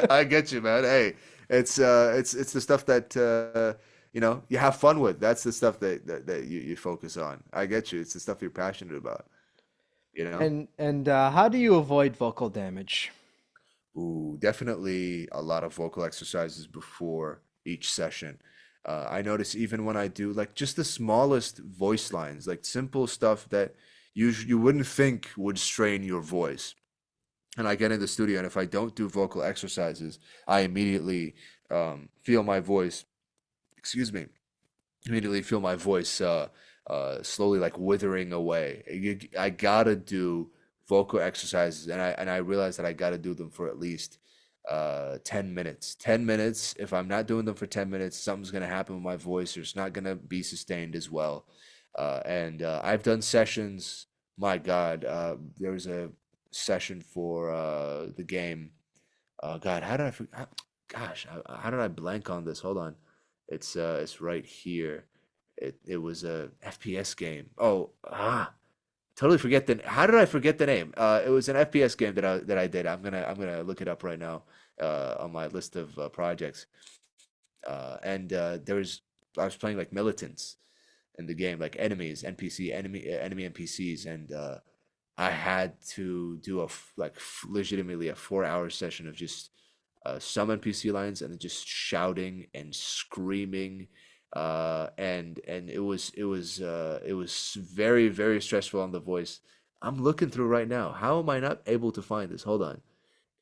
I get you, man. Hey, it's the stuff that you have fun with. That's the stuff that you focus on. I get you. It's the stuff you're passionate about, you know? And how do you avoid vocal damage? Ooh, definitely a lot of vocal exercises before each session. I notice even when I do like just the smallest voice lines, like simple stuff that you wouldn't think would strain your voice. And I get in the studio, and if I don't do vocal exercises, I immediately feel my voice, excuse me, immediately feel my voice slowly like withering away. I gotta do vocal exercises, and I realize that I gotta do them for at least 10 minutes. 10 minutes. If I'm not doing them for 10 minutes, something's gonna happen with my voice, or it's not gonna be sustained as well. And I've done sessions. My God, there was a session for the game. God, how did I? Gosh, how did I blank on this? Hold on, it's right here. It was a FPS game. Oh, totally forget the. How did I forget the name? It was an FPS game that I did. I'm gonna look it up right now. On my list of projects. And there was I was playing like militants in the game, like enemies, enemy NPCs, and I had to do legitimately a 4 hour session of just some NPC lines and then just shouting and screaming, and it was very very stressful on the voice. I'm looking through right now. How am I not able to find this? Hold on.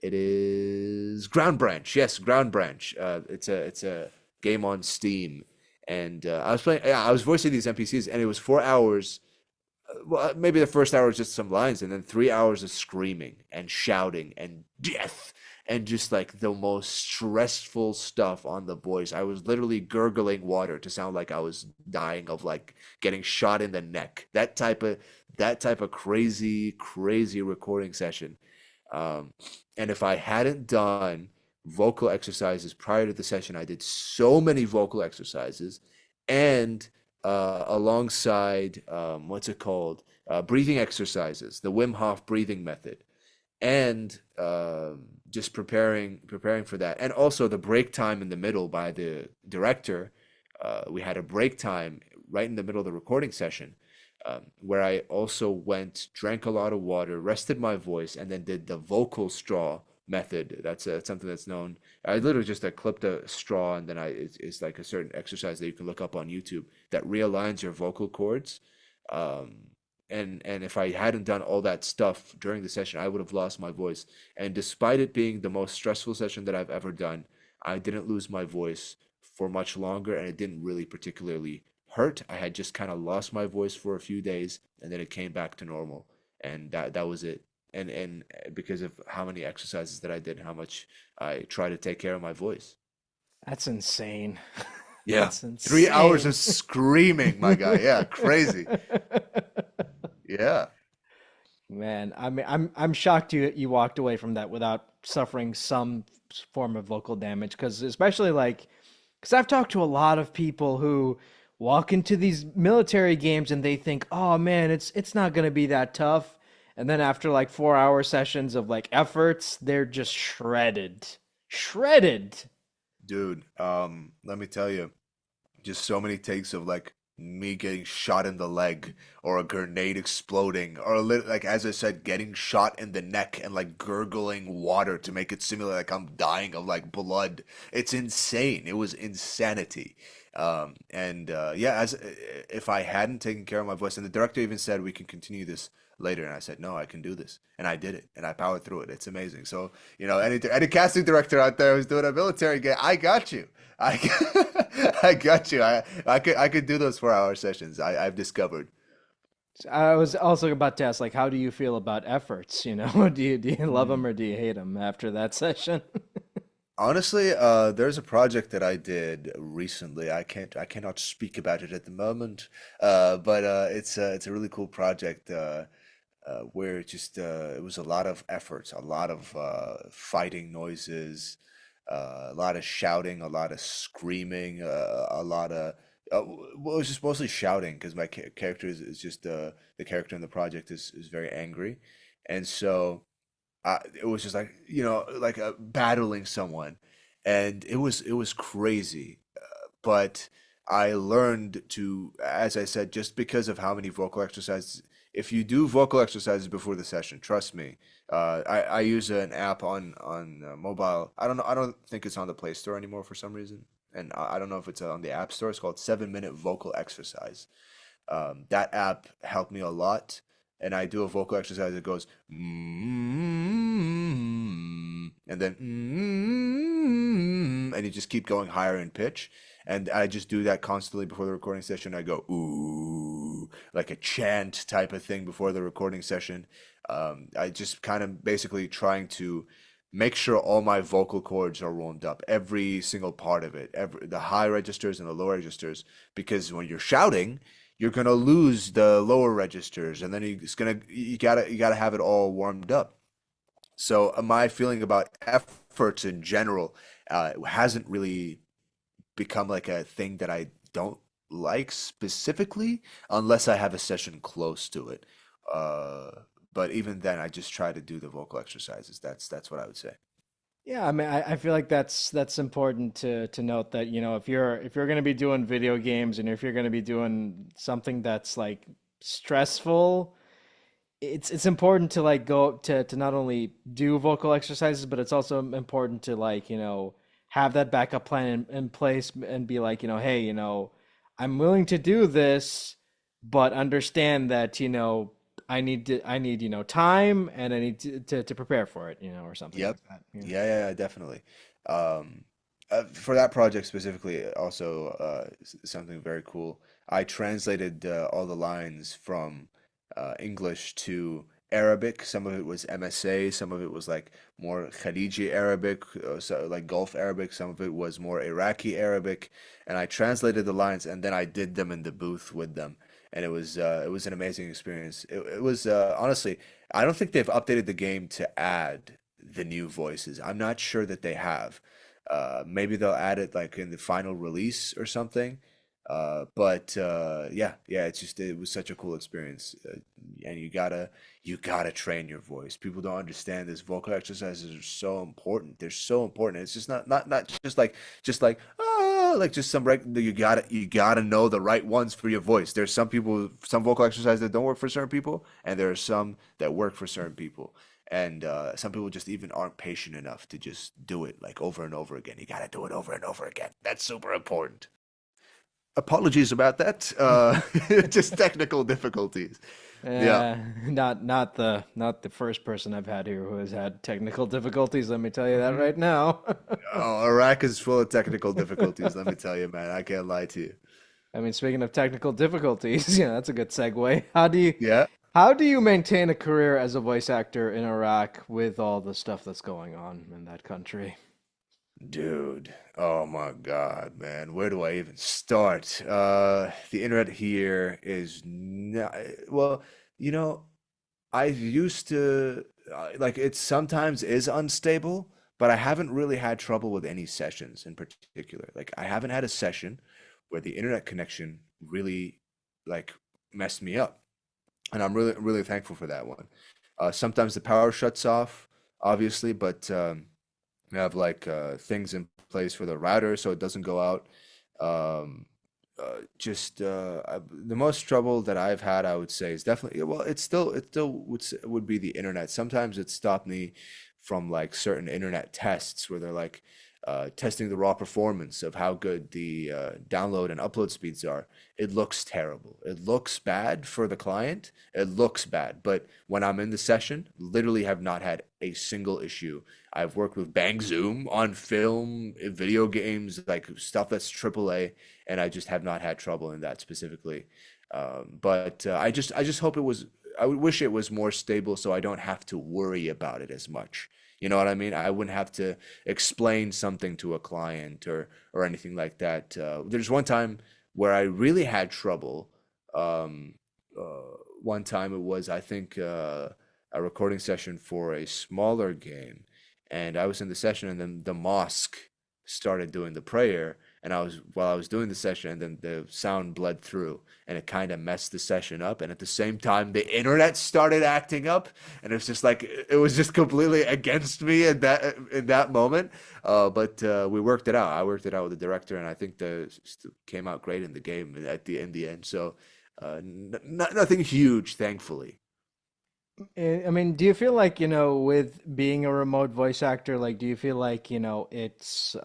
It is Ground Branch. Yes, Ground Branch. It's a game on Steam, and I was playing. Yeah, I was voicing these NPCs, and it was 4 hours. Well, maybe the first hour was just some lines, and then 3 hours of screaming and shouting and death and just like the most stressful stuff on the voice. I was literally gurgling water to sound like I was dying of like getting shot in the neck. That type of crazy recording session. Um, and if I hadn't done vocal exercises prior to the session, I did so many vocal exercises, and alongside what's it called? Breathing exercises, the Wim Hof breathing method, and just preparing for that, and also the break time in the middle by the director. We had a break time right in the middle of the recording session, where I also went, drank a lot of water, rested my voice, and then did the vocal straw method. That's something that's known. I literally just clipped a straw, and then it's like a certain exercise that you can look up on YouTube that realigns your vocal cords. Um, and if I hadn't done all that stuff during the session, I would have lost my voice. And despite it being the most stressful session that I've ever done, I didn't lose my voice for much longer, and it didn't really particularly hurt. I had just kind of lost my voice for a few days, and then it came back to normal, and that was it. And because of how many exercises that I did, how much I try to take care of my voice. That's insane. Yeah, That's 3 hours of insane. screaming, my guy. Yeah, crazy. Yeah. Man, I mean, I'm shocked you walked away from that without suffering some form of vocal damage. Because especially like, because I've talked to a lot of people who walk into these military games and they think, oh man, it's not gonna be that tough, and then after like 4 hour sessions of like efforts, they're just shredded, shredded. Dude, let me tell you, just so many takes of like me getting shot in the leg or a grenade exploding or like as I said, getting shot in the neck and like gurgling water to make it simulate like I'm dying of like blood. It's insane. It was insanity. And yeah, as if I hadn't taken care of my voice, and the director even said we can continue this later, and I said no, I can do this, and I did it, and I powered through it. It's amazing. So any casting director out there who's doing a military game, I got you. I I got you. I could do those 4 hour sessions. I've discovered. I was also about to ask, like, how do you feel about efforts? You know, do you love them Mm. or do you hate them after that session? Honestly, there's a project that I did recently. I cannot speak about it at the moment. But it's a really cool project. Where it was a lot of efforts, a lot of fighting noises, a lot of shouting, a lot of screaming, a lot of well, it was just mostly shouting because my character is just the character in the project is very angry, and so it was just like like battling someone, and it was crazy, but I learned to, as I said, just because of how many vocal exercises. If you do vocal exercises before the session, trust me. I use an app on mobile. I don't know. I don't think it's on the Play Store anymore for some reason, and I don't know if it's on the App Store. It's called 7 Minute Vocal Exercise. That app helped me a lot, and I do a vocal exercise that goes and then and you just keep going higher in pitch. And I just do that constantly before the recording session. I go ooh, like a chant type of thing before the recording session. I just kind of basically trying to make sure all my vocal cords are warmed up, every single part of it, every the high registers and the low registers, because when you're shouting, you're gonna lose the lower registers, and then you gotta have it all warmed up. So my feeling about efforts in general hasn't really become like a thing that I don't like specifically unless I have a session close to it. Uh, but even then, I just try to do the vocal exercises. That's what I would say. Yeah, I mean, I feel like that's important to note that, you know, if you're going to be doing video games and if you're going to be doing something that's like stressful, it's important to like go to not only do vocal exercises, but it's also important to like, you know, have that backup plan in place and be like, you know, hey, you know, I'm willing to do this, but understand that, you know, I need, you know, time and I need to prepare for it, you know, or something Yep. like that. Yeah. Yeah, definitely. Um, for that project specifically, also something very cool. I translated all the lines from English to Arabic. Some of it was MSA, some of it was like more Khaliji Arabic, so like Gulf Arabic. Some of it was more Iraqi Arabic, and I translated the lines and then I did them in the booth with them, and it was an amazing experience. It was honestly, I don't think they've updated the game to add the new voices. I'm not sure that they have. Maybe they'll add it like in the final release or something. But yeah, it was such a cool experience, and you gotta train your voice. People don't understand this. Vocal exercises are so important. They're so important. It's just not just like like just some you gotta know the right ones for your voice. There's some vocal exercises that don't work for certain people, and there are some that work for certain people. And some people just even aren't patient enough to just do it like over and over again. You gotta do it over and over again. That's super important. Apologies about that. Just technical difficulties. Yeah. Not the first person I've had here who has had technical difficulties, let me tell you that Mhm. right now. Oh, Iraq is full of technical difficulties, let me tell you, man. I can't lie to you. I mean, speaking of technical difficulties, yeah, that's a good segue. Yeah. How do you maintain a career as a voice actor in Iraq with all the stuff that's going on in that country? Dude, oh my God, man. Where do I even start? The internet here is not, well, you know, I used to like it sometimes is unstable, but I haven't really had trouble with any sessions in particular. Like I haven't had a session where the internet connection really like messed me up, and I'm really thankful for that one. Sometimes the power shuts off, obviously, but we have like things in place for the router so it doesn't go out. Um, The most trouble that I've had, I would say, is definitely, well, it still would be the internet. Sometimes it stopped me from like certain internet tests where they're like testing the raw performance of how good the download and upload speeds are. It looks terrible. It looks bad for the client. It looks bad, but when I'm in the session, literally have not had a single issue. I've worked with Bang Zoom on film, video games, like stuff that's AAA, and I just have not had trouble in that specifically. But I just hope it was. I would wish it was more stable, so I don't have to worry about it as much. You know what I mean? I wouldn't have to explain something to a client or anything like that. There's one time where I really had trouble. Um, One time it was, I think, a recording session for a smaller game, and I was in the session, and then the mosque started doing the prayer, and I was while I was doing the session, and then the sound bled through, and it kind of messed the session up, and at the same time, the internet started acting up, and it's just like it was just completely against me in that moment. But we worked it out. I worked it out with the director, and I think the came out great in the game in the end. So nothing huge, thankfully. I mean, do you feel like, with being a remote voice actor, like, do you feel like, it's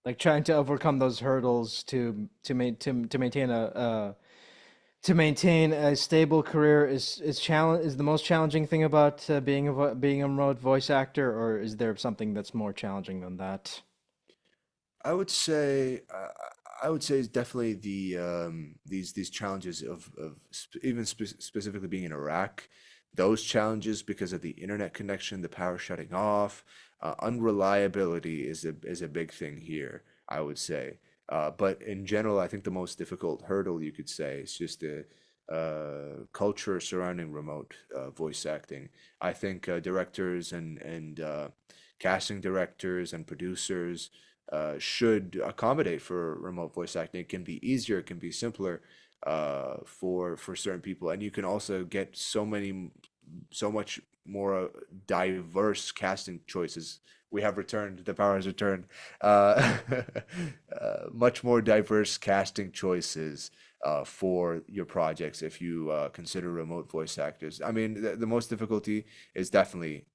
like trying to overcome those hurdles to maintain to maintain a stable career is the most challenging thing about being a remote voice actor, or is there something that's more challenging than that? I would say I would say it's definitely these challenges of even specifically being in Iraq, those challenges because of the internet connection, the power shutting off, unreliability is a big thing here, I would say. But in general, I think the most difficult hurdle you could say is just the culture surrounding remote voice acting. I think directors and casting directors and producers should accommodate for remote voice acting. It can be easier, it can be simpler for certain people, and you can also get so much more diverse casting choices. We have returned, the power has returned. Much more diverse casting choices for your projects if you consider remote voice actors. I mean, the most difficulty is definitely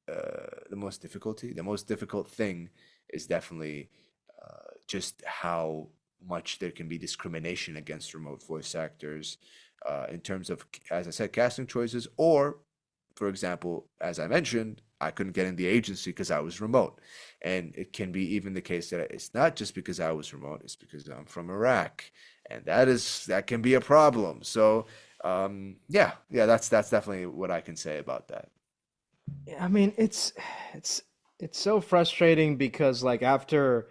the most difficult thing is definitely just how much there can be discrimination against remote voice actors in terms of, as I said, casting choices, or, for example, as I mentioned, I couldn't get in the agency because I was remote. And it can be even the case that it's not just because I was remote, it's because I'm from Iraq. And that can be a problem. So, yeah, that's definitely what I can say about that. Yeah, I mean, it's it's so frustrating because like after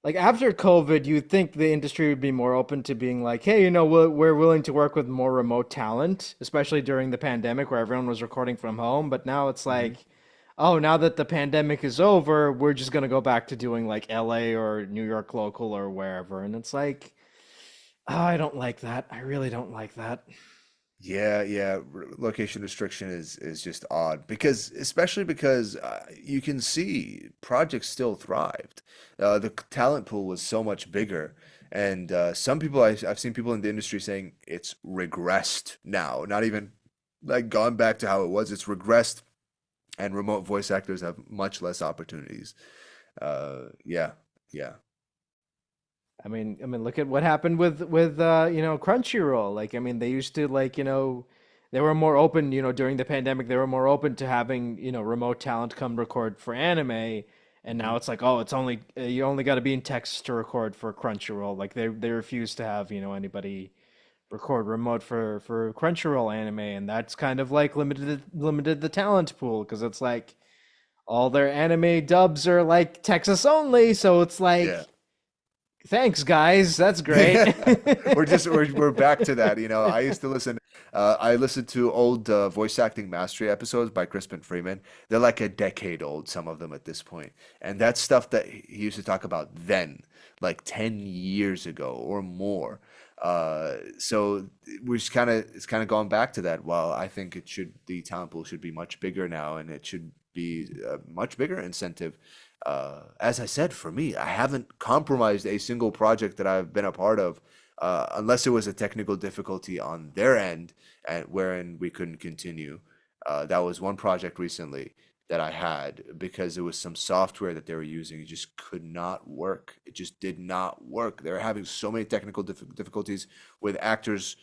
COVID, you'd think the industry would be more open to being like, hey, we're willing to work with more remote talent, especially during the pandemic where everyone was recording from home. But now it's Mhm. like, oh, now that the pandemic is over, we're just gonna go back to doing like LA or New York local or wherever. And it's like, oh, I don't like that. I really don't like that. Location restriction is just odd because, especially because you can see projects still thrived. The talent pool was so much bigger, and some people I've seen people in the industry saying it's regressed now, not even like gone back to how it was. It's regressed, and remote voice actors have much less opportunities. Yeah, yeah. I mean, look at what happened with Crunchyroll. Like, I mean, they used to like, they were more open, during the pandemic, they were more open to having, remote talent come record for anime, and Mhm. now it's like, oh, it's only you only got to be in Texas to record for Crunchyroll. Like they refuse to have, anybody record remote for Crunchyroll anime, and that's kind of like limited the talent pool because it's like all their anime dubs are like Texas only, so it's Yeah. like thanks, guys. That's great. We're back to that. You know, I used to listen. I listened to old voice acting mastery episodes by Crispin Freeman. They're like a decade old, some of them at this point, and that's stuff that he used to talk about then, like 10 years ago or more. So we're just it's kind of gone back to that. Well, I think the talent pool should be much bigger now, and it should be a much bigger incentive As I said, for me, I haven't compromised a single project that I've been a part of, unless it was a technical difficulty on their end, and wherein we couldn't continue. That was one project recently that I had because it was some software that they were using. It just could not work. It just did not work. They were having so many technical difficulties with actors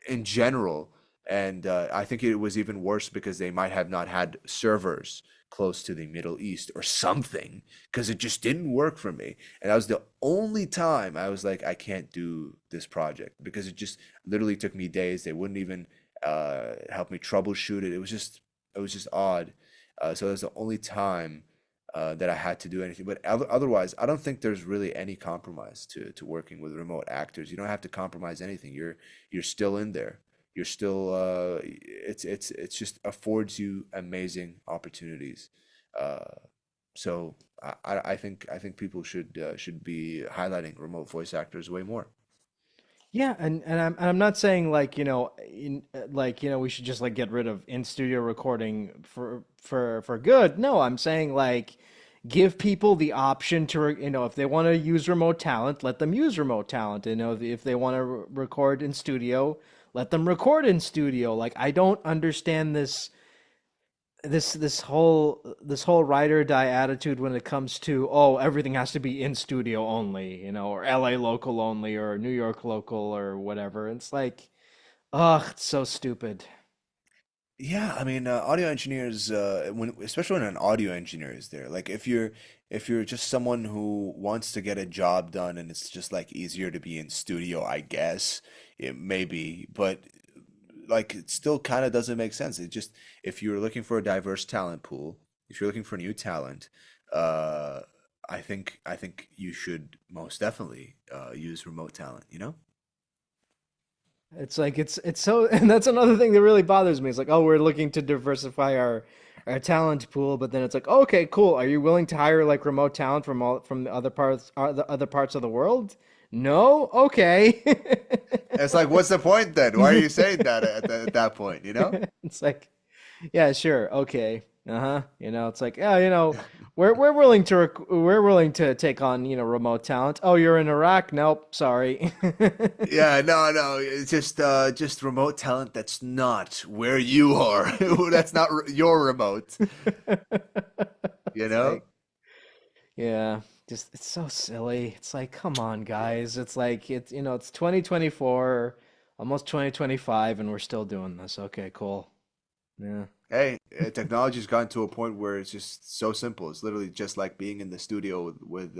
in general. And I think it was even worse because they might have not had servers close to the Middle East or something because it just didn't work for me. And that was the only time I was like, I can't do this project because it just literally took me days. They wouldn't even help me troubleshoot it. It was just odd. So that's the only time that I had to do anything. But otherwise, I don't think there's really any compromise to working with remote actors. You don't have to compromise anything. You're still in there. You're still it's just affords you amazing opportunities. Uh, so I think people should be highlighting remote voice actors way more. Yeah, and I'm not saying like, we should just like get rid of in-studio recording for good. No, I'm saying like give people the option to, if they want to use remote talent, let them use remote talent. If they want to record in studio, let them record in studio. Like I don't understand this whole ride or die attitude when it comes to, oh, everything has to be in studio only, or LA local only, or New York local, or whatever. It's like, ugh, it's so stupid. Yeah, I mean, audio engineers, when especially when an audio engineer is there, like if you're just someone who wants to get a job done and it's just like easier to be in studio, I guess it may be, but like it still kind of doesn't make sense. It just if you're looking for a diverse talent pool, if you're looking for new talent, uh, I think you should most definitely use remote talent, you know? It's like it's so, and that's another thing that really bothers me. It's like, oh, we're looking to diversify our talent pool, but then it's like, okay, cool. Are you willing to hire like remote talent from the other parts of the world? No? Okay. It's like, what's the point then? Why are you saying that at that point, you know? It's like, yeah, sure, okay, uh-huh. It's like, yeah, we're willing to take on, remote talent. Oh, you're in Iraq? Nope, sorry. Yeah, no, it's just remote talent that's not where you are. That's not your remote, you It's know? like, yeah, just it's so silly. It's like, come on, guys. It's like it's 2024, almost 2025, and we're still doing this. Okay, cool. Yeah. Hey, technology's gotten to a point where it's just so simple. It's literally just like being in the studio with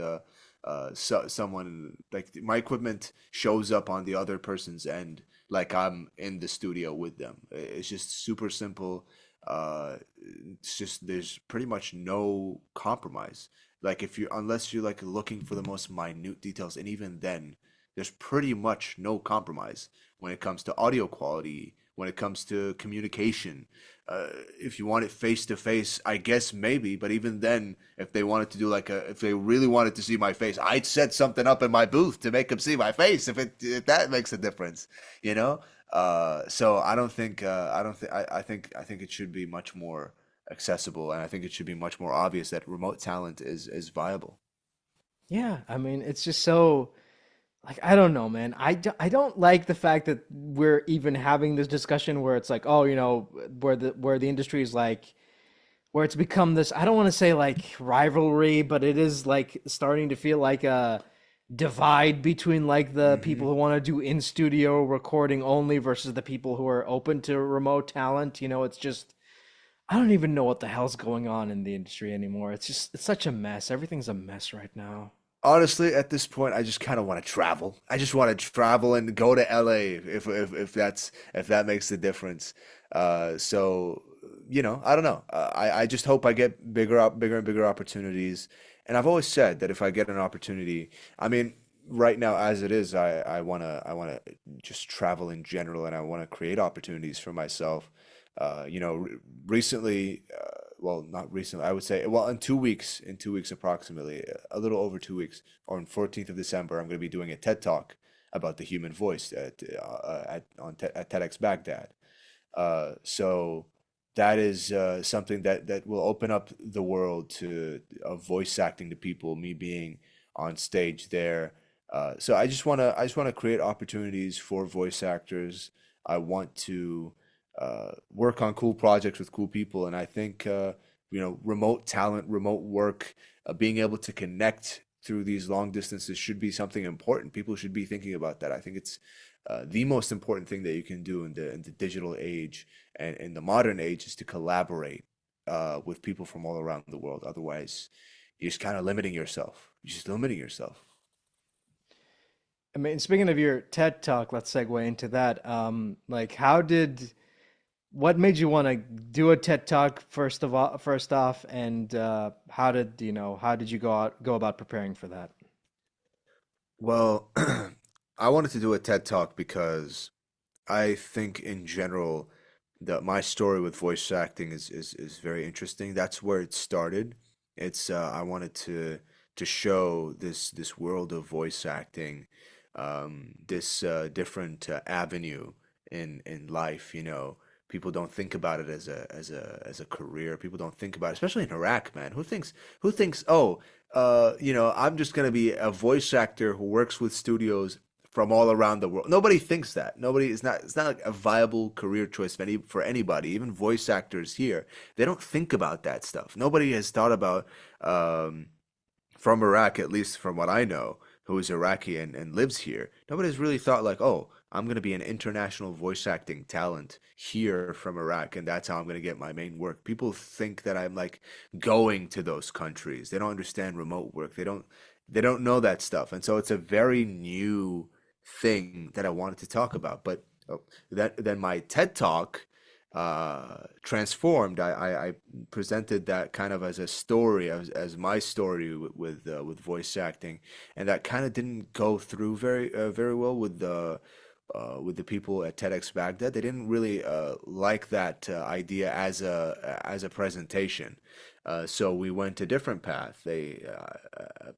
someone. Like my equipment shows up on the other person's end, like I'm in the studio with them. It's just super simple. It's just there's pretty much no compromise. Like if you unless you're like looking for the most minute details, and even then, there's pretty much no compromise when it comes to audio quality, when it comes to communication. If you want it face to face, I guess maybe, but even then, if they wanted to do like if they really wanted to see my face, I'd set something up in my booth to make them see my face if that makes a difference, you know? So I think it should be much more accessible, and I think it should be much more obvious that remote talent is viable. Yeah, I mean, it's just so like I don't know, man. I don't like the fact that we're even having this discussion where it's like, oh, where the industry is like where it's become this, I don't want to say like rivalry, but it is like starting to feel like a divide between like the Hmm. people who want to do in studio recording only versus the people who are open to remote talent. It's just I don't even know what the hell's going on in the industry anymore. It's such a mess. Everything's a mess right now. Honestly, at this point, I just kind of want to travel. I just want to travel and go to LA if that makes the difference. So I don't know. I just hope I get bigger and bigger opportunities. And I've always said that if I get an opportunity, I mean, right now as it is, I wanna just travel in general, and I want to create opportunities for myself. Recently, well, not recently, I would say, well, in 2 weeks approximately, a little over 2 weeks, on 14th of December, I'm going to be doing a TED Talk about the human voice at TEDx Baghdad. So that is something that will open up the world to of voice acting to people, me being on stage there. So I just wanna create opportunities for voice actors. I want to work on cool projects with cool people, and I think you know, remote talent, remote work, being able to connect through these long distances should be something important. People should be thinking about that. I think it's the most important thing that you can do in the digital age and in the modern age is to collaborate with people from all around the world. Otherwise, you're just kind of limiting yourself. You're just limiting yourself. I mean, speaking of your TED Talk, let's segue into that. Like, how did what made you want to do a TED Talk first off, and how did how did you go about preparing for that? Well, I wanted to do a TED Talk because I think in general that my story with voice acting is very interesting. That's where it started. It's I wanted to show this world of voice acting, this different avenue in life. You know, people don't think about it as a career. People don't think about it, especially in Iraq, man. Who thinks, oh, you know, I'm just gonna be a voice actor who works with studios from all around the world. Nobody thinks that. Nobody it's not like a viable career choice for anybody. Even voice actors here, they don't think about that stuff. Nobody has thought about from Iraq, at least from what I know, who is Iraqi and lives here. Nobody's really thought like, oh, I'm gonna be an international voice acting talent here from Iraq, and that's how I'm gonna get my main work. People think that I'm like going to those countries. They don't understand remote work. They don't know that stuff. And so it's a very new thing that I wanted to talk about. But that then my TED Talk transformed. I presented that kind of as a story, as my story with voice acting, and that kind of didn't go through very well with the people at TEDx Baghdad. They didn't really like that idea as a presentation. So we went a different path, a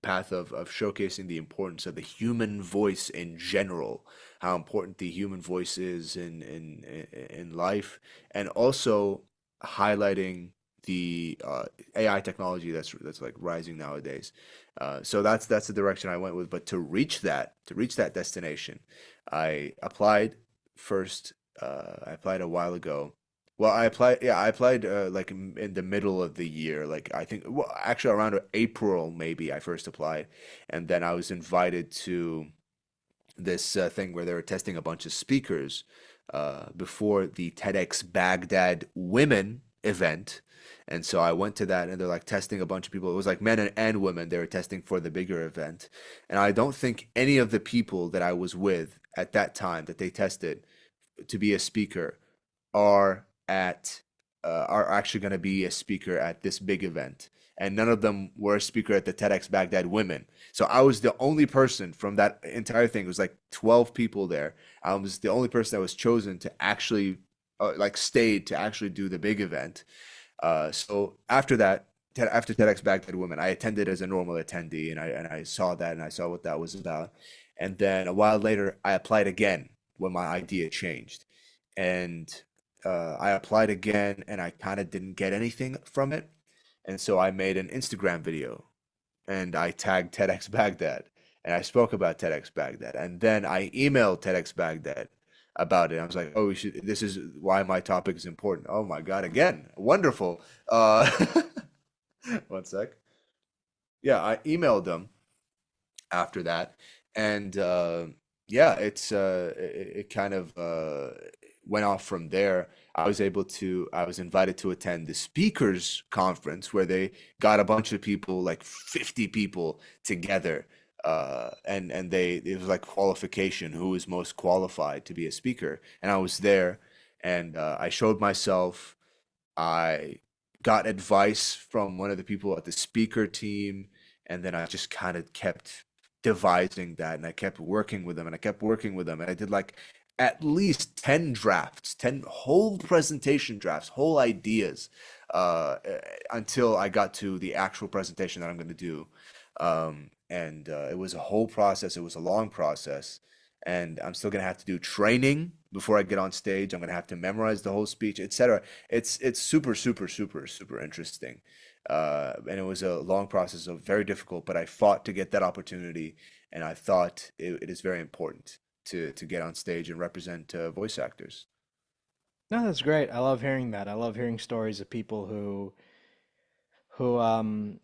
path of showcasing the importance of the human voice in general, how important the human voice is in life, and also highlighting the AI technology that's like rising nowadays. So that's the direction I went with. But to reach that destination, I applied first. I applied a while ago. Well, I applied like in the middle of the year, like I think, well, actually around April maybe I first applied, and then I was invited to this thing where they were testing a bunch of speakers before the TEDx Baghdad Women event. And so I went to that and they're like testing a bunch of people. It was like men and women they were testing for the bigger event. And I don't think any of the people that I was with at that time that they tested to be a speaker are at are actually going to be a speaker at this big event, and none of them were a speaker at the TEDx Baghdad Women. So I was the only person from that entire thing. It was like 12 people there. I was the only person that was chosen to actually like stayed to actually do the big event. So after that, after TEDx Baghdad Women, I attended as a normal attendee, and I saw that and I saw what that was about. And then a while later, I applied again when my idea changed, and I applied again, and I kind of didn't get anything from it. And so I made an Instagram video, and I tagged TEDx Baghdad, and I spoke about TEDx Baghdad, and then I emailed TEDx Baghdad about it. I was like, "Oh, we should. This is why my topic is important." Oh my God! Again, wonderful. One sec. Yeah, I emailed them after that, and yeah, it kind of went off from there. I was invited to attend the speakers conference where they got a bunch of people, like 50 people together, and they it was like qualification, who is most qualified to be a speaker, and I was there, and I showed myself. I got advice from one of the people at the speaker team, and then I just kind of kept devising that, and I kept working with them, and I kept working with them, and I did like at least 10 drafts, 10 whole presentation drafts, whole ideas, until I got to the actual presentation that I'm going to do. And it was a whole process. It was a long process. and I'm still gonna have to do training before I get on stage. I'm gonna have to memorize the whole speech, etc. It's super, super, super, super interesting. And it was a long process of very difficult, but I fought to get that opportunity, and I thought it is very important to get on stage and represent voice actors. No, that's great. I love hearing that. I love hearing stories of people who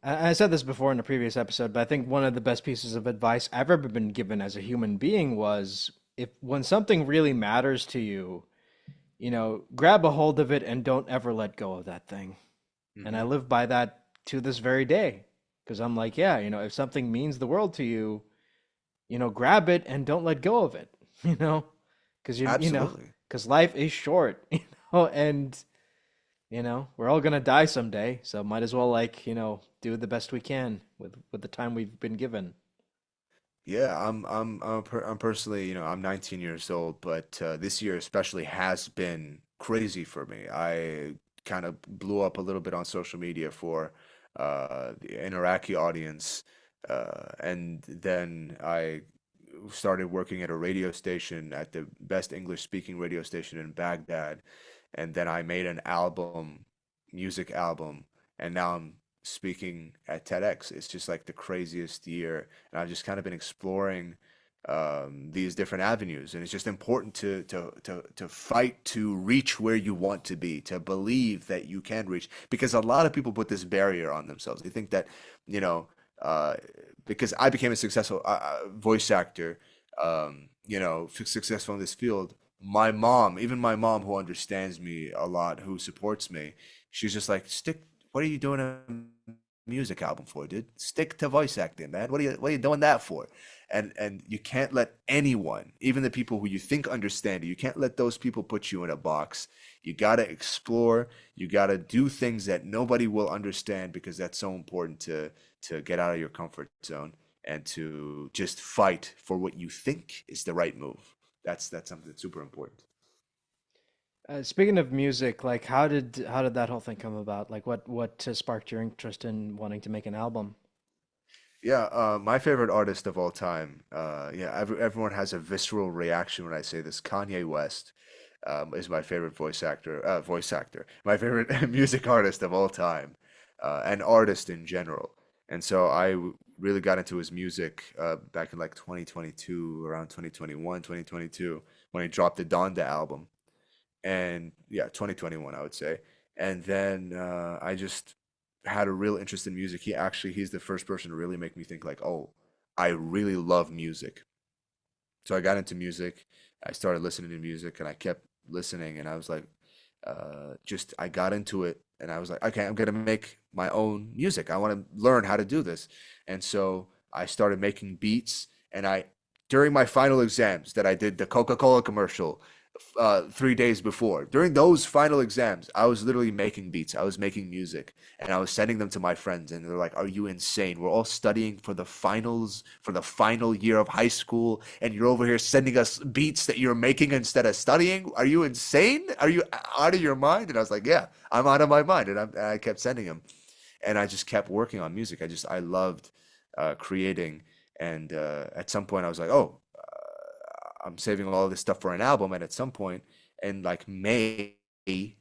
I said this before in a previous episode, but I think one of the best pieces of advice I've ever been given as a human being was, if when something really matters to you, grab a hold of it and don't ever let go of that thing. And I Hmm. live by that to this very day. Because I'm like, yeah, if something means the world to you, grab it and don't let go of it, you know, because Absolutely. because life is short, and we're all gonna die someday, so might as well, like, do the best we can with the time we've been given. Yeah, I'm personally, I'm 19 years old, but this year especially has been crazy for me. I kind of blew up a little bit on social media for an Iraqi audience, and then I started working at a radio station, at the best English speaking radio station in Baghdad, and then I made an album, music album, and now I'm speaking at TEDx. It's just like the craziest year, and I've just kind of been exploring these different avenues, and it's just important to fight to reach where you want to be, to believe that you can reach, because a lot of people put this barrier on themselves. They think that, you know, uh, because I became a successful voice actor, successful in this field. My mom, even my mom, who understands me a lot, who supports me, she's just like, stick. What are you doing a music album for, dude? Stick to voice acting, man. What are you doing that for? And you can't let anyone, even the people who you think understand you can't let those people put you in a box. You gotta explore. You gotta do things that nobody will understand, because that's so important to get out of your comfort zone and to just fight for what you think is the right move. That's something that's super important. Speaking of music, like, how did that whole thing come about? Like, what sparked your interest in wanting to make an album? Yeah, my favorite artist of all time. Yeah, everyone has a visceral reaction when I say this. Kanye West is my favorite voice actor. Voice actor, my favorite music artist of all time, and artist in general. And so really got into his music back in like 2022, around 2021, 2022, when he dropped the Donda album. And yeah, 2021, I would say. And then I just had a real interest in music. He's the first person to really make me think like, oh, I really love music. So I got into music. I started listening to music, and I kept listening, and I was like, just I got into it, and I was like, okay, I'm gonna make my own music. I want to learn how to do this. And so I started making beats, and during my final exams that I did the Coca-Cola commercial 3 days before. During those final exams, I was literally making beats. I was making music, and I was sending them to my friends. And they're like, "Are you insane? We're all studying for the finals, for the final year of high school, and you're over here sending us beats that you're making instead of studying? Are you insane? Are you out of your mind?" And I was like, "Yeah, I'm out of my mind." And I kept sending them, and I just kept working on music. I loved creating, and at some point, I was like, "Oh, I'm saving all this stuff for an album." And at some point in like May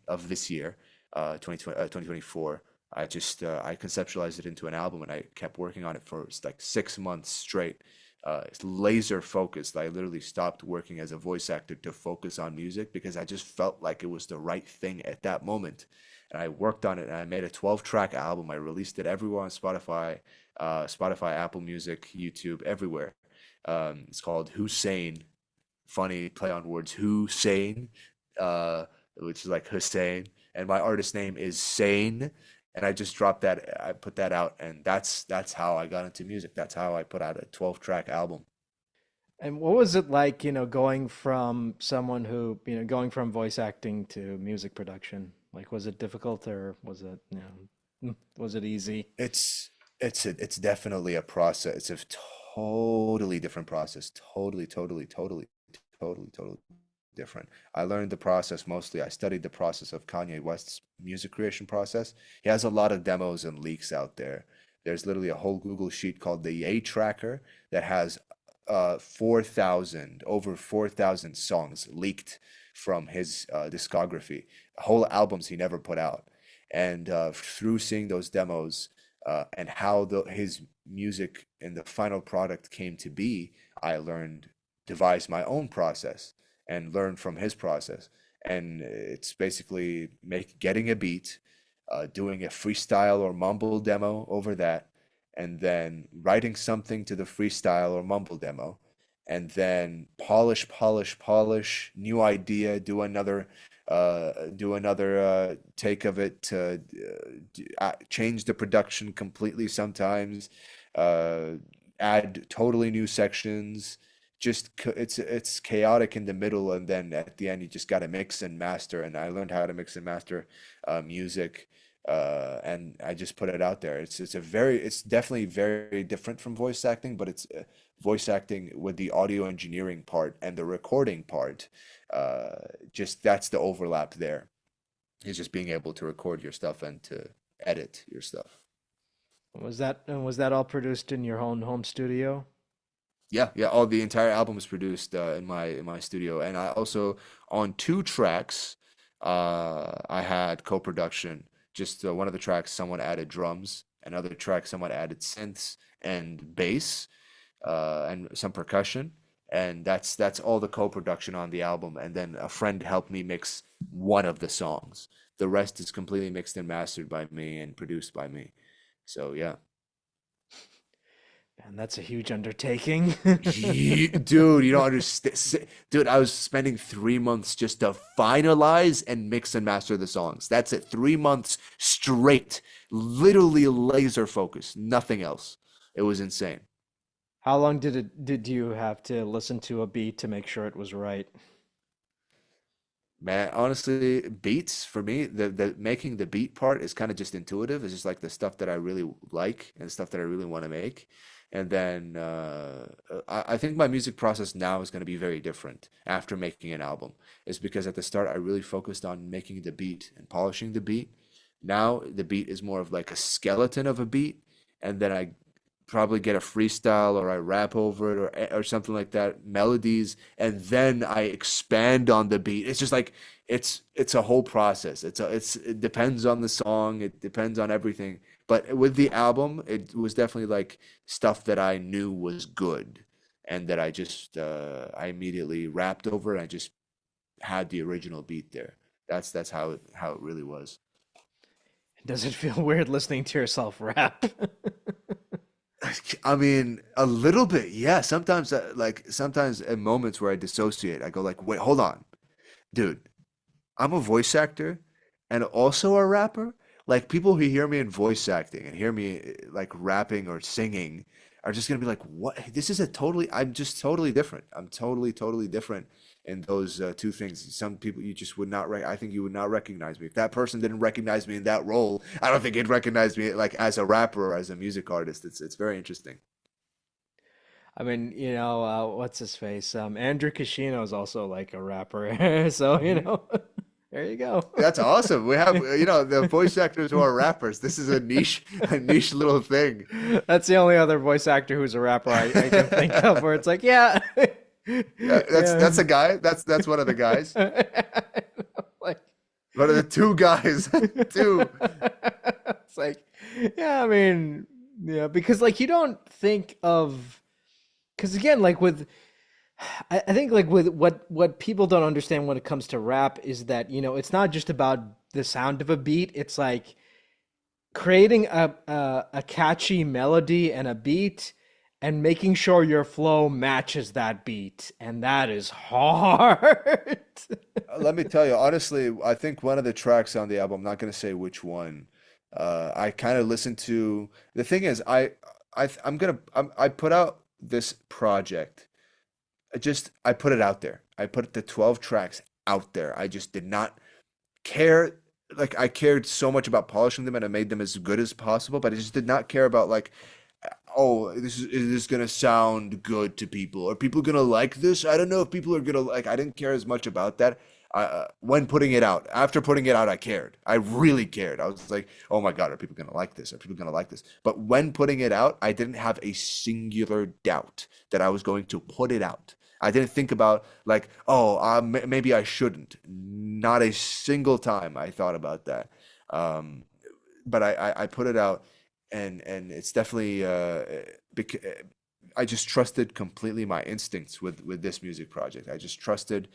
of this year, 2024, I conceptualized it into an album, and I kept working on it for like 6 months straight. It's laser focused. I literally stopped working as a voice actor to focus on music, because I just felt like it was the right thing at that moment. And I worked on it, and I made a 12-track album. I released it everywhere on Spotify, Apple Music, YouTube, everywhere. It's called Hussein, funny play on words, Hussein, uh, which is like Hussein, and my artist name is Sane. And I just dropped that. I put that out, and that's how I got into music. That's how I put out a 12-track album. And what was it like, going from voice acting to music production? Like, was it difficult, or was it, was it easy? It's definitely a process. It's a totally different process. Totally different. I learned the process mostly. I studied the process of Kanye West's music creation process. He has a lot of demos and leaks out there. There's literally a whole Google sheet called the A Tracker that has over 4,000 songs leaked from his discography, whole albums he never put out. And through seeing those demos and how his music and the final product came to be, I learned, devised my own process and learned from his process. And it's basically getting a beat, doing a freestyle or mumble demo over that, and then writing something to the freestyle or mumble demo, and then polish, new idea, do another take of it to change the production completely sometimes, uh, add totally new sections. It's chaotic in the middle, and then at the end you just got to mix and master. And I learned how to mix and master music, and I just put it out there. It's definitely very different from voice acting, but it's voice acting with the audio engineering part and the recording part. Just that's the overlap there. Is just being able to record your stuff and to edit your stuff. Was that all produced in your own home studio? Yeah, yeah. All the entire album was produced in my studio, and I also on two tracks, I had co-production. Just one of the tracks, someone added drums. Another track, someone added synths and bass, and some percussion. And that's all the co-production on the album. And then a friend helped me mix one of the songs. The rest is completely mixed and mastered by me and produced by me. So yeah. And that's a huge undertaking. Dude, you don't understand. Dude, I was spending 3 months just to finalize and mix and master the songs. That's it. 3 months straight, literally laser focus, nothing else. It was insane. How long did you have to listen to a beat to make sure it was right? Man, honestly, beats for me, the making the beat part is kind of just intuitive. It's just like the stuff that I really like and stuff that I really want to make. And then I think my music process now is going to be very different after making an album. It's because at the start I really focused on making the beat and polishing the beat. Now the beat is more of like a skeleton of a beat, and then I probably get a freestyle or I rap over it or something like that, melodies, and then I expand on the beat. It's just like it's a whole process. It depends on the song, it depends on everything. But with the album, it was definitely like stuff that I knew was good and that I just I immediately rapped over and I just had the original beat there. That's how it really was. Does it feel weird listening to yourself rap? I mean, a little bit, yeah. Sometimes, sometimes in moments where I dissociate, I go like, "Wait, hold on, dude. I'm a voice actor and also a rapper. Like people who hear me in voice acting and hear me like rapping or singing are just gonna be like, what? This is a totally. I'm just totally different. I'm totally different in those two things. Some people you just would not. I think you would not recognize me if that person didn't recognize me in that role. I don't think he'd recognize me like as a rapper or as a music artist. It's very interesting. I mean, what's his face? Andrew Kashino is also like a rapper, so there you go. That's awesome. We have, the voice actors who are rappers. This is a niche little thing. That's the only other voice actor who's a rapper I can think of where it's like, yeah, Yeah, yeah. that's a guy. That's one of the guys. Like, One of the two guys. Two. it's like, yeah, I mean, yeah, because like you don't think of, because again, like with, I think like with what people don't understand when it comes to rap is that it's not just about the sound of a beat. It's like creating a catchy melody and a beat and making sure your flow matches that beat, and that is hard. Let me tell you, honestly, I think one of the tracks on the album, I'm not going to say which one, I kind of listened to. The thing is, I put out this project. I put it out there. I put the 12 tracks out there. I just did not care. Like I cared so much about polishing them and I made them as good as possible, but I just did not care about like, oh, is this gonna sound good to people? Are people gonna like this? I don't know if people are gonna like. I didn't care as much about that. When putting it out, after putting it out, I cared. I really cared. I was like, oh my God, are people gonna like this? Are people gonna like this? But when putting it out, I didn't have a singular doubt that I was going to put it out. I didn't think about like, oh, maybe I shouldn't. Not a single time I thought about that. Um, but I put it out, and it's definitely I just trusted completely my instincts with this music project. I just trusted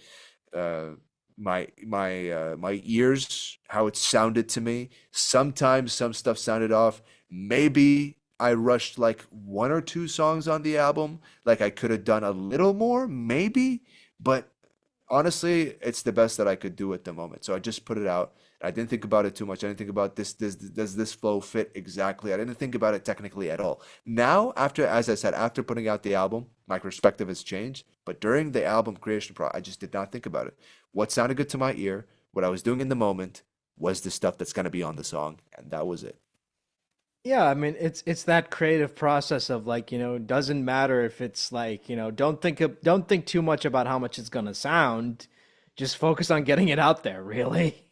uh, my ears, how it sounded to me. Sometimes some stuff sounded off. Maybe I rushed like one or two songs on the album. Like I could have done a little more, maybe, but honestly, it's the best that I could do at the moment. So I just put it out. I didn't think about it too much. I didn't think about this does this flow fit exactly? I didn't think about it technically at all. Now, after, as I said, after putting out the album, my perspective has changed. But during the album creation I just did not think about it. What sounded good to my ear, what I was doing in the moment, was the stuff that's gonna be on the song, and that was it. Yeah, I mean it's that creative process of like, it doesn't matter if it's like, don't think too much about how much it's gonna sound. Just focus on getting it out there, really.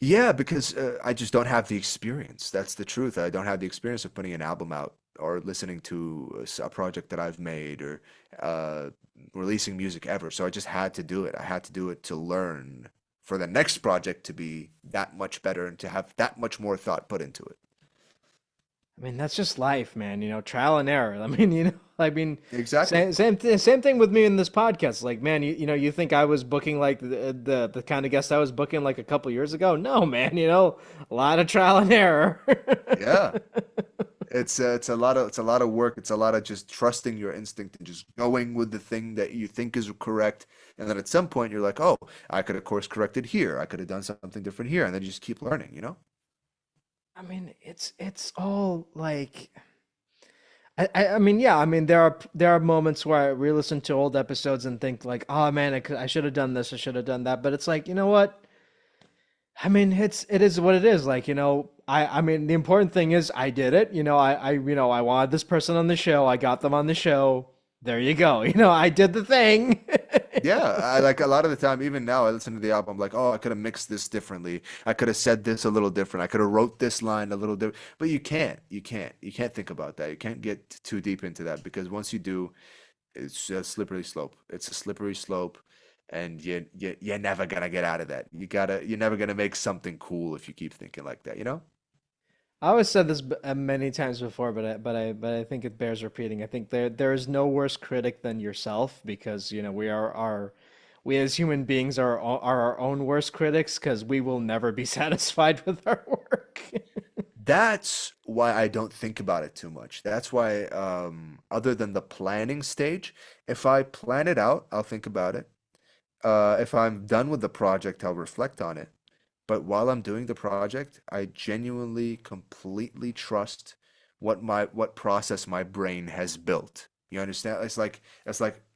Yeah, because I just don't have the experience. That's the truth. I don't have the experience of putting an album out or listening to a project that I've made or uh, releasing music ever. So I just had to do it. I had to do it to learn for the next project to be that much better and to have that much more thought put into it. I mean, that's just life, man. Trial and error. I mean, I mean, Exactly. same thing with me in this podcast. Like, man, you think I was booking like the kind of guest I was booking like a couple years ago? No, man. A lot of trial and error. Yeah. It's a lot of work. It's a lot of just trusting your instinct and just going with the thing that you think is correct. And then at some point you're like, oh, I could have course corrected here. I could have done something different here. And then you just keep learning, you know? I mean, it's all like I mean, yeah, I mean, there are moments where I re-listen to old episodes and think like, oh man, I should have done this, I should have done that. But it's like, you know what? I mean, it is what it is. Like, I mean, the important thing is I did it. I wanted this person on the show. I got them on the show. There you go. I did the thing. Yeah, I like a lot of the time, even now, I listen to the album, I'm like, oh, I could have mixed this differently. I could have said this a little different. I could have wrote this line a little different. But you can't think about that. You can't get too deep into that because once you do, it's a slippery slope. It's a slippery slope, and you're never gonna get out of that. You're never gonna make something cool if you keep thinking like that, you know? I always said this many times before, but I think it bears repeating. I think there is no worse critic than yourself because we as human beings are our own worst critics because we will never be satisfied with our work. That's why I don't think about it too much. That's why, other than the planning stage, if I plan it out, I'll think about it. If I'm done with the project, I'll reflect on it. But while I'm doing the project, I genuinely, completely trust what process my brain has built. You understand? It's like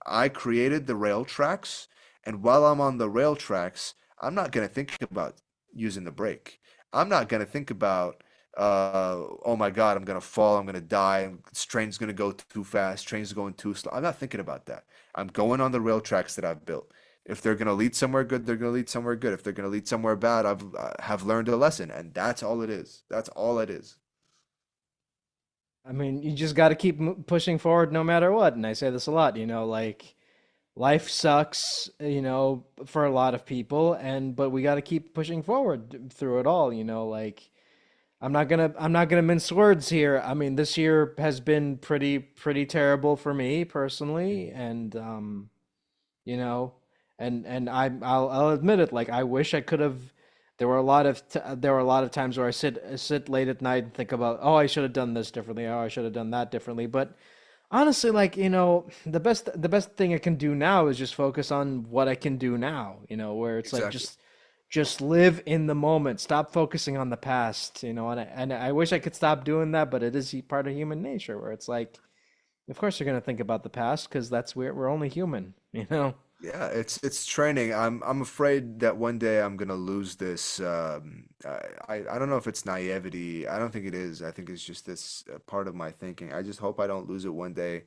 I created the rail tracks, and while I'm on the rail tracks, I'm not gonna think about using the brake. I'm not gonna think about oh my God, I'm gonna fall, I'm gonna die, this train's gonna go too fast, train's going too slow. I'm not thinking about that. I'm going on the rail tracks that I've built. If they're gonna lead somewhere good, they're gonna lead somewhere good. If they're gonna lead somewhere bad, I've have learned a lesson, and that's all it is. That's all it is. I mean, you just got to keep pushing forward no matter what. And I say this a lot, like life sucks, for a lot of people, and but we got to keep pushing forward through it all, like I'm not gonna mince words here. I mean, this year has been pretty terrible for me personally, and you know, and I'll admit it. Like I wish I could have. There were a lot of times where I sit late at night and think about, oh, I should have done this differently. Oh, I should have done that differently. But honestly, like the best thing I can do now is just focus on what I can do now. Where it's like Exactly. just live in the moment. Stop focusing on the past. And I wish I could stop doing that, but it is part of human nature where it's like, of course you're gonna think about the past because that's where we're only human. Yeah, it's training. I'm afraid that one day I'm gonna lose this. I don't know if it's naivety. I don't think it is. I think it's just this part of my thinking. I just hope I don't lose it one day.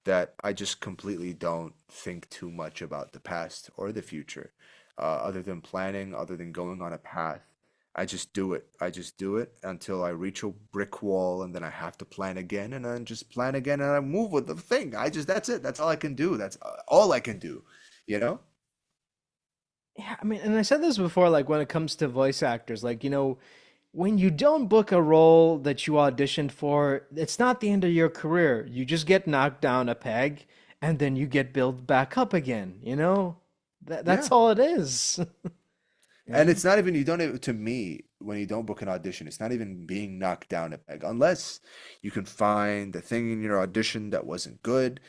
That I just completely don't think too much about the past or the future. other than planning, other than going on a path. I just do it. I just do it until I reach a brick wall, and then I have to plan again, and then just plan again, and I move with the thing. That's it. That's all I can do. That's all I can do, you know? Yeah, I mean, and I said this before, like when it comes to voice actors, like, when you don't book a role that you auditioned for, it's not the end of your career. You just get knocked down a peg and then you get built back up again, you know? That's Yeah. all it is. And Yeah. it's not even, you don't even, to me, when you don't book an audition, it's not even being knocked down a peg, unless you can find the thing in your audition that wasn't good.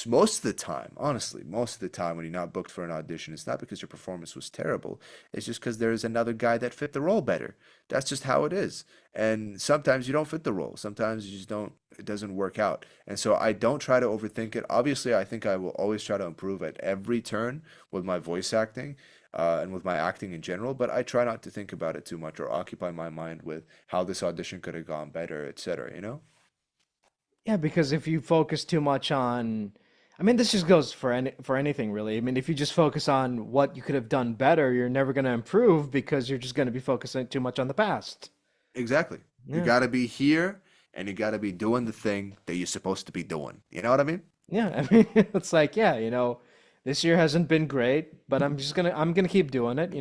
Most of the time, honestly, most of the time when you're not booked for an audition, it's not because your performance was terrible. It's just because there's another guy that fit the role better. That's just how it is. And sometimes you don't fit the role. Sometimes you just don't, it doesn't work out. And so I don't try to overthink it. Obviously, I think I will always try to improve at every turn with my voice acting and with my acting in general, but I try not to think about it too much or occupy my mind with how this audition could have gone better, etc., you know? Yeah, because if you focus too much on, I mean, this just goes for anything really. I mean, if you just focus on what you could have done better, you're never going to improve because you're just going to be focusing too much on the past. Exactly. You Yeah. got to be here and you got to be doing the thing that you're supposed to be doing. You know what I mean? Yeah, I mean, it's like, yeah, this year hasn't been great, but I'm gonna keep doing it.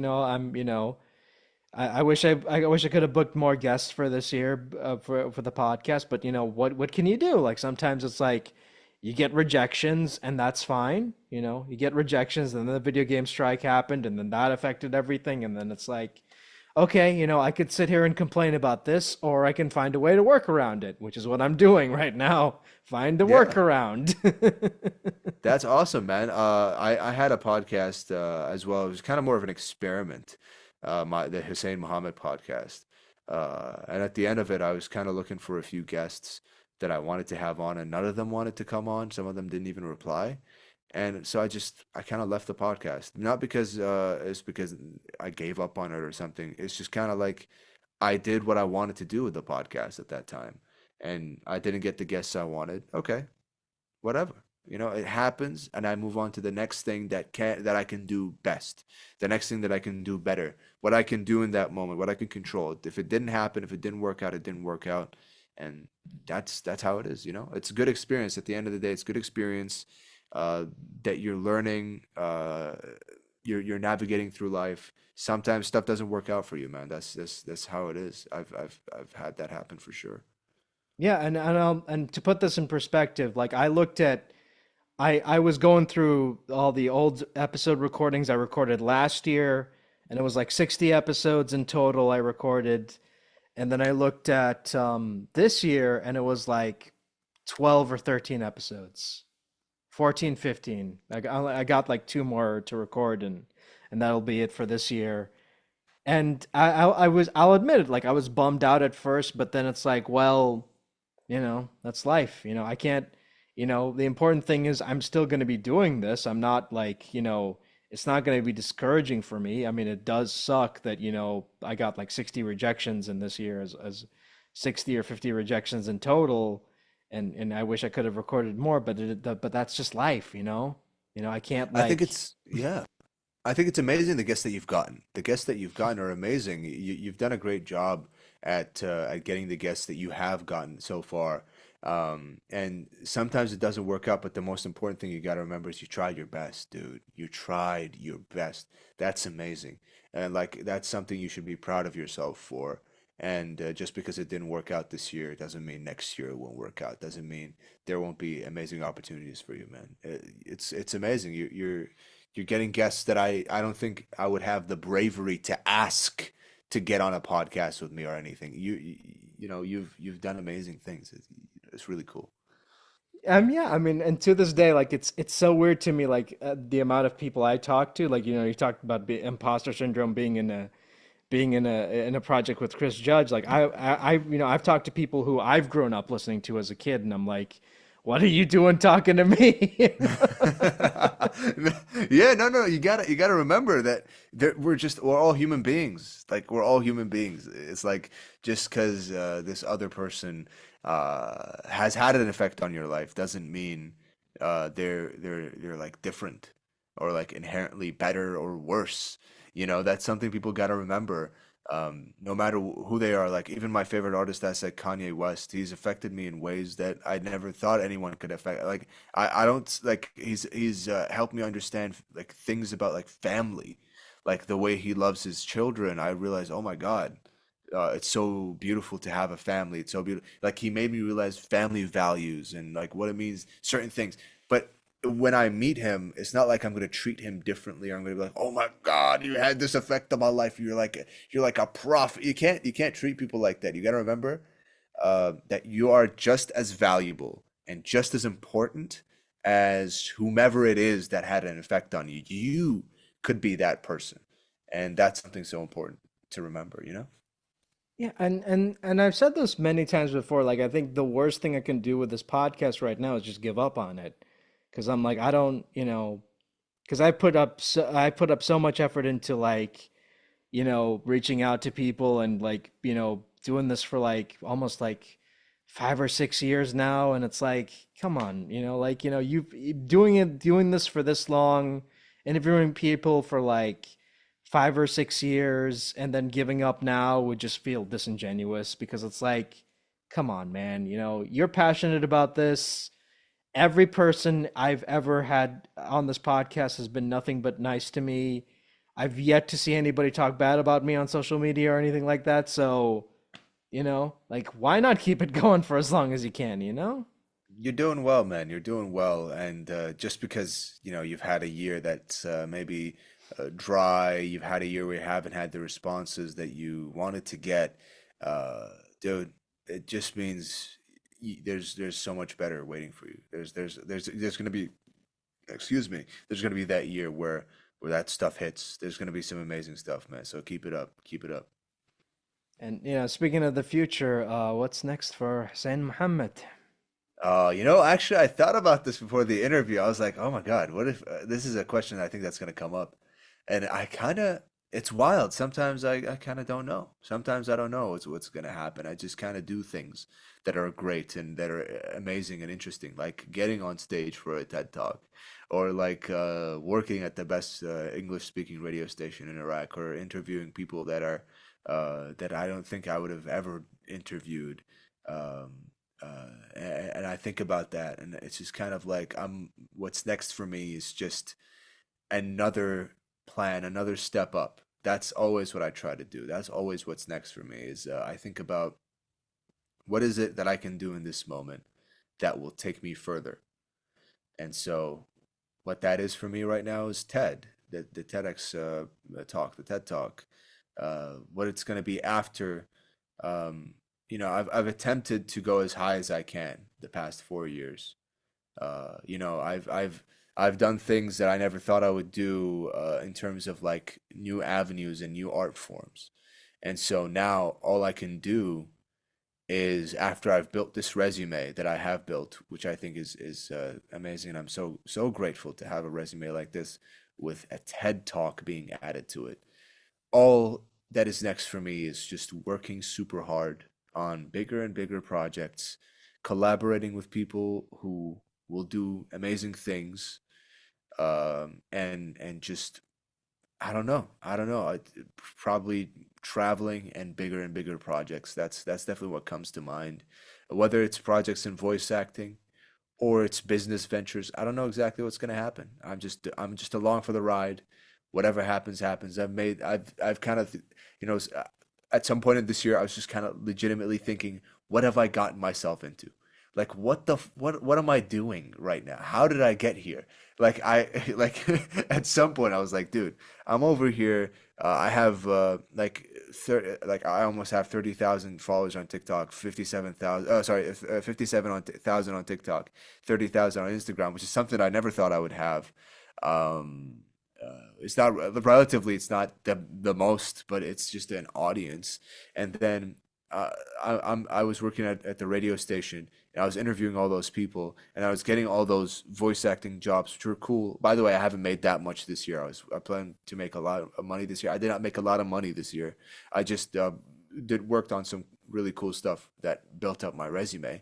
I wish I could have booked more guests for this year for the podcast, but what can you do? Like sometimes it's like you get rejections and that's fine. You get rejections and then the video game strike happened and then that affected everything and then it's like, okay, I could sit here and complain about this or I can find a way to work around it, which is what I'm doing right now. Find the Yeah. workaround. That's awesome, man. I had a podcast as well. It was kind of more of an experiment, the Hussein Mohammed podcast. And at the end of it, I was kind of looking for a few guests that I wanted to have on, and none of them wanted to come on. Some of them didn't even reply. And so I kind of left the podcast. Not because it's because I gave up on it or something. It's just kind of like I did what I wanted to do with the podcast at that time, and I didn't get the guests I wanted. Okay, whatever. It happens, and I move on to the next thing that I can do best, the next thing that I can do better, what I can do in that moment, what I can control. If it didn't happen, if it didn't work out, it didn't work out, and that's how it is. It's a good experience. At the end of the day, it's good experience uh, that you're learning. You're navigating through life. Sometimes stuff doesn't work out for you, man. That's how it is. I've had that happen for sure. Yeah, and to put this in perspective, like I was going through all the old episode recordings I recorded last year, and it was like 60 episodes in total I recorded. And then I looked at this year, and it was like 12 or 13 episodes, 14, 15. I got like two more to record, and that'll be it for this year. And I'll admit it, like I was bummed out at first, but then it's like, well, that's life. I can't, the important thing is I'm still going to be doing this. I'm not like, it's not going to be discouraging for me. I mean, it does suck that, I got like 60 rejections in this year as 60 or 50 rejections in total. And I wish I could have recorded more, but that's just life, I can't I think like, it's yeah. I think it's amazing the guests that you've gotten. The guests that you've gotten are amazing. You've done a great job at getting the guests that you have gotten so far. And sometimes it doesn't work out, but the most important thing you got to remember is you tried your best, dude. You tried your best. That's amazing. And like that's something you should be proud of yourself for. And just because it didn't work out this year doesn't mean next year it won't work out. Doesn't mean there won't be amazing opportunities for you, man. It's amazing. You're getting guests that I don't think I would have the bravery to ask to get on a podcast with me or anything. You've done amazing things. It's really cool. yeah, I mean, and to this day, like it's so weird to me, like the amount of people I talk to, like you talked about imposter syndrome being in a project with Chris Judge. Like I've talked to people who I've grown up listening to as a kid, and I'm like, what are you doing talking to me? Yeah, no, no, you gotta remember that we're all human beings. Like we're all human beings. It's like just because this other person has had an effect on your life doesn't mean they're like different. or like inherently better or worse. You know, that's something people got to remember. No matter who they are, like even my favorite artist, that's like Kanye West. He's affected me in ways that I never thought anyone could affect. Like I don't like he's helped me understand like things about like family, like the way he loves his children. I realized, oh my God, it's so beautiful to have a family. It's so beautiful. Like he made me realize family values and like what it means, certain things. But when I meet him, it's not like I'm going to treat him differently. Or I'm going to be like, "Oh my God, you had this effect on my life. You're like a prophet." You can't treat people like that. You got to remember that you are just as valuable and just as important as whomever it is that had an effect on you. You could be that person, and that's something so important to remember. You know? Yeah, and I've said this many times before. Like, I think the worst thing I can do with this podcast right now is just give up on it, because I'm like, I don't, because I put up so much effort into like, reaching out to people and like, doing this for like almost like 5 or 6 years now, and it's like, come on, like, doing this for this long, interviewing people for like 5 or 6 years, and then giving up now would just feel disingenuous because it's like, come on, man, you're passionate about this. Every person I've ever had on this podcast has been nothing but nice to me. I've yet to see anybody talk bad about me on social media or anything like that. So, like, why not keep it going for as long as you can, you know? You're doing well, man. You're doing well, and just because you've had a year that's maybe dry, you've had a year where you haven't had the responses that you wanted to get, uh, dude, it just means there's so much better waiting for you. There's gonna be, excuse me, there's gonna be that year where that stuff hits. There's gonna be some amazing stuff, man. So keep it up, keep it up. And, speaking of the future, what's next for Hussein Mohammed? Actually, I thought about this before the interview. I was like, oh my God, what if this is a question I think that's going to come up? And it's wild. Sometimes I kind of don't know. Sometimes I don't know what's going to happen. I just kind of do things that are great and that are amazing and interesting, like getting on stage for a TED Talk, or like working at the best English speaking radio station in Iraq, or interviewing people that I don't think I would have ever interviewed. And I think about that, and it's just kind of like what's next for me is just another plan, another step up. That's always what I try to do. That's always what's next for me is I think about what is it that I can do in this moment that will take me further. And so what that is for me right now is TED, the TEDx talk, the TED Talk. What it's going to be after. I've attempted to go as high as I can the past 4 years. I've done things that I never thought I would do in terms of like new avenues and new art forms. And so now all I can do is after I've built this resume that I have built, which I think is amazing, and I'm so grateful to have a resume like this with a TED Talk being added to it. All that is next for me is just working super hard on bigger and bigger projects, collaborating with people who will do amazing things, and just I don't know. Probably traveling and bigger projects. That's definitely what comes to mind. Whether it's projects in voice acting or it's business ventures, I don't know exactly what's going to happen. I'm just along for the ride. Whatever happens, happens. I've kind of, you know, at some point in this year, I was just kind of legitimately thinking, what have I gotten myself into? Like, what am I doing right now? How did I get here? Like, like at some point, I was like, dude, I'm over here. I have like 30, like I almost have 30,000 followers on TikTok, 57,000. Oh, sorry, 57,000 on TikTok, 30,000 on Instagram, which is something I never thought I would have. Um, it's not relatively, it's not the most, but it's just an audience. And then I was working at the radio station, and I was interviewing all those people, and I was getting all those voice acting jobs, which were cool. By the way, I haven't made that much this year. I plan to make a lot of money this year. I did not make a lot of money this year. I just did worked on some really cool stuff that built up my resume.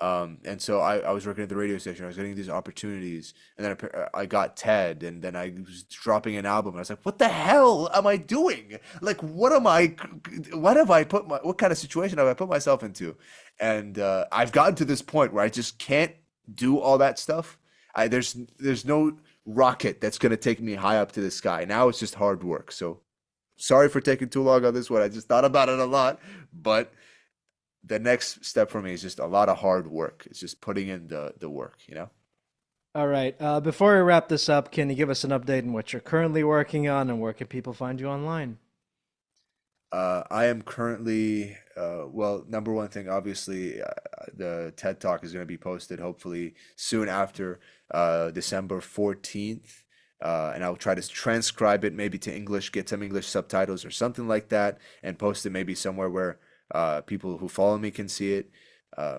And so I was working at the radio station. I was getting these opportunities, and then I got TED, and then I was dropping an album. And I was like, "What the hell am I doing? Like, what have I put what kind of situation have I put myself into?" And I've gotten to this point where I just can't do all that stuff. There's no rocket that's gonna take me high up to the sky. Now it's just hard work. So sorry for taking too long on this one. I just thought about it a lot, but the next step for me is just a lot of hard work. It's just putting in the work, you know? All right. Before we wrap this up, can you give us an update on what you're currently working on and where can people find you online? I am currently, well, number one thing, obviously, the TED Talk is going to be posted hopefully soon after December 14th. And I'll try to transcribe it maybe to English, get some English subtitles or something like that, and post it maybe somewhere where people who follow me can see it.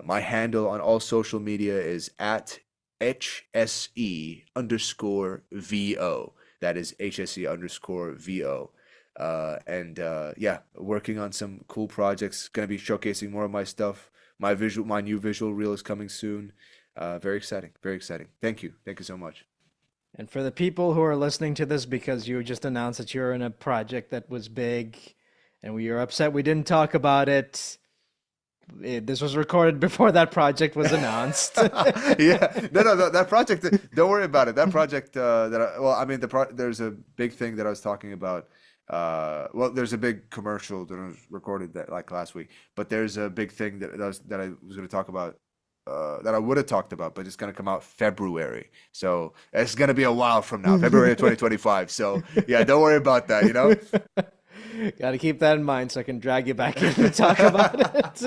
My handle on all social media is at HSE underscore VO. That is HSE underscore VO. And yeah, working on some cool projects. Gonna be showcasing more of my stuff. My new visual reel is coming soon. Very exciting, very exciting. Thank you so much. And for the people who are listening to this because you just announced that you're in a project that was big and we are upset we didn't talk about it, this was recorded before that project was announced. Yeah, no, that project. Don't worry about it. That project well, I mean, there's a big thing that I was talking about. Well, there's a big commercial that was recorded that like last week, but there's a big thing that I was going to talk about. That I would have talked about, but it's gonna come out February. So it's gonna be a while from now, February of 2025. So yeah, don't worry about that, you know? Got to keep that in mind so I can drag you back in to talk about it.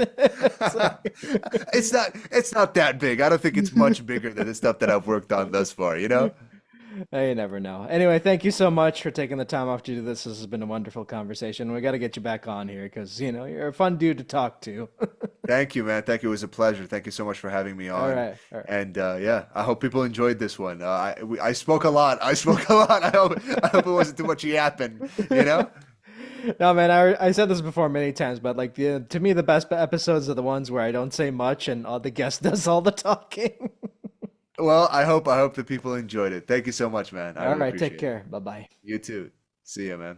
It's not that big. I don't think it's much bigger than the stuff that I've worked on thus far, you know? You never know. Anyway, thank you so much for taking the time off to do this. This has been a wonderful conversation. We got to get you back on here because, you're a fun dude to talk to. Thank you, man. Thank you. It was a pleasure. Thank you so much for having me All on. right. All right. And yeah, I hope people enjoyed this one. I spoke a lot. I spoke a lot. I hope it wasn't too much yapping, you know? No, man, I said this before many times, but like to me, the best episodes are the ones where I don't say much and all the guest does all the talking. Well, I hope the people enjoyed it. Thank you so much, man. I All really right. Take appreciate it. care. Bye bye. You too. See ya, man.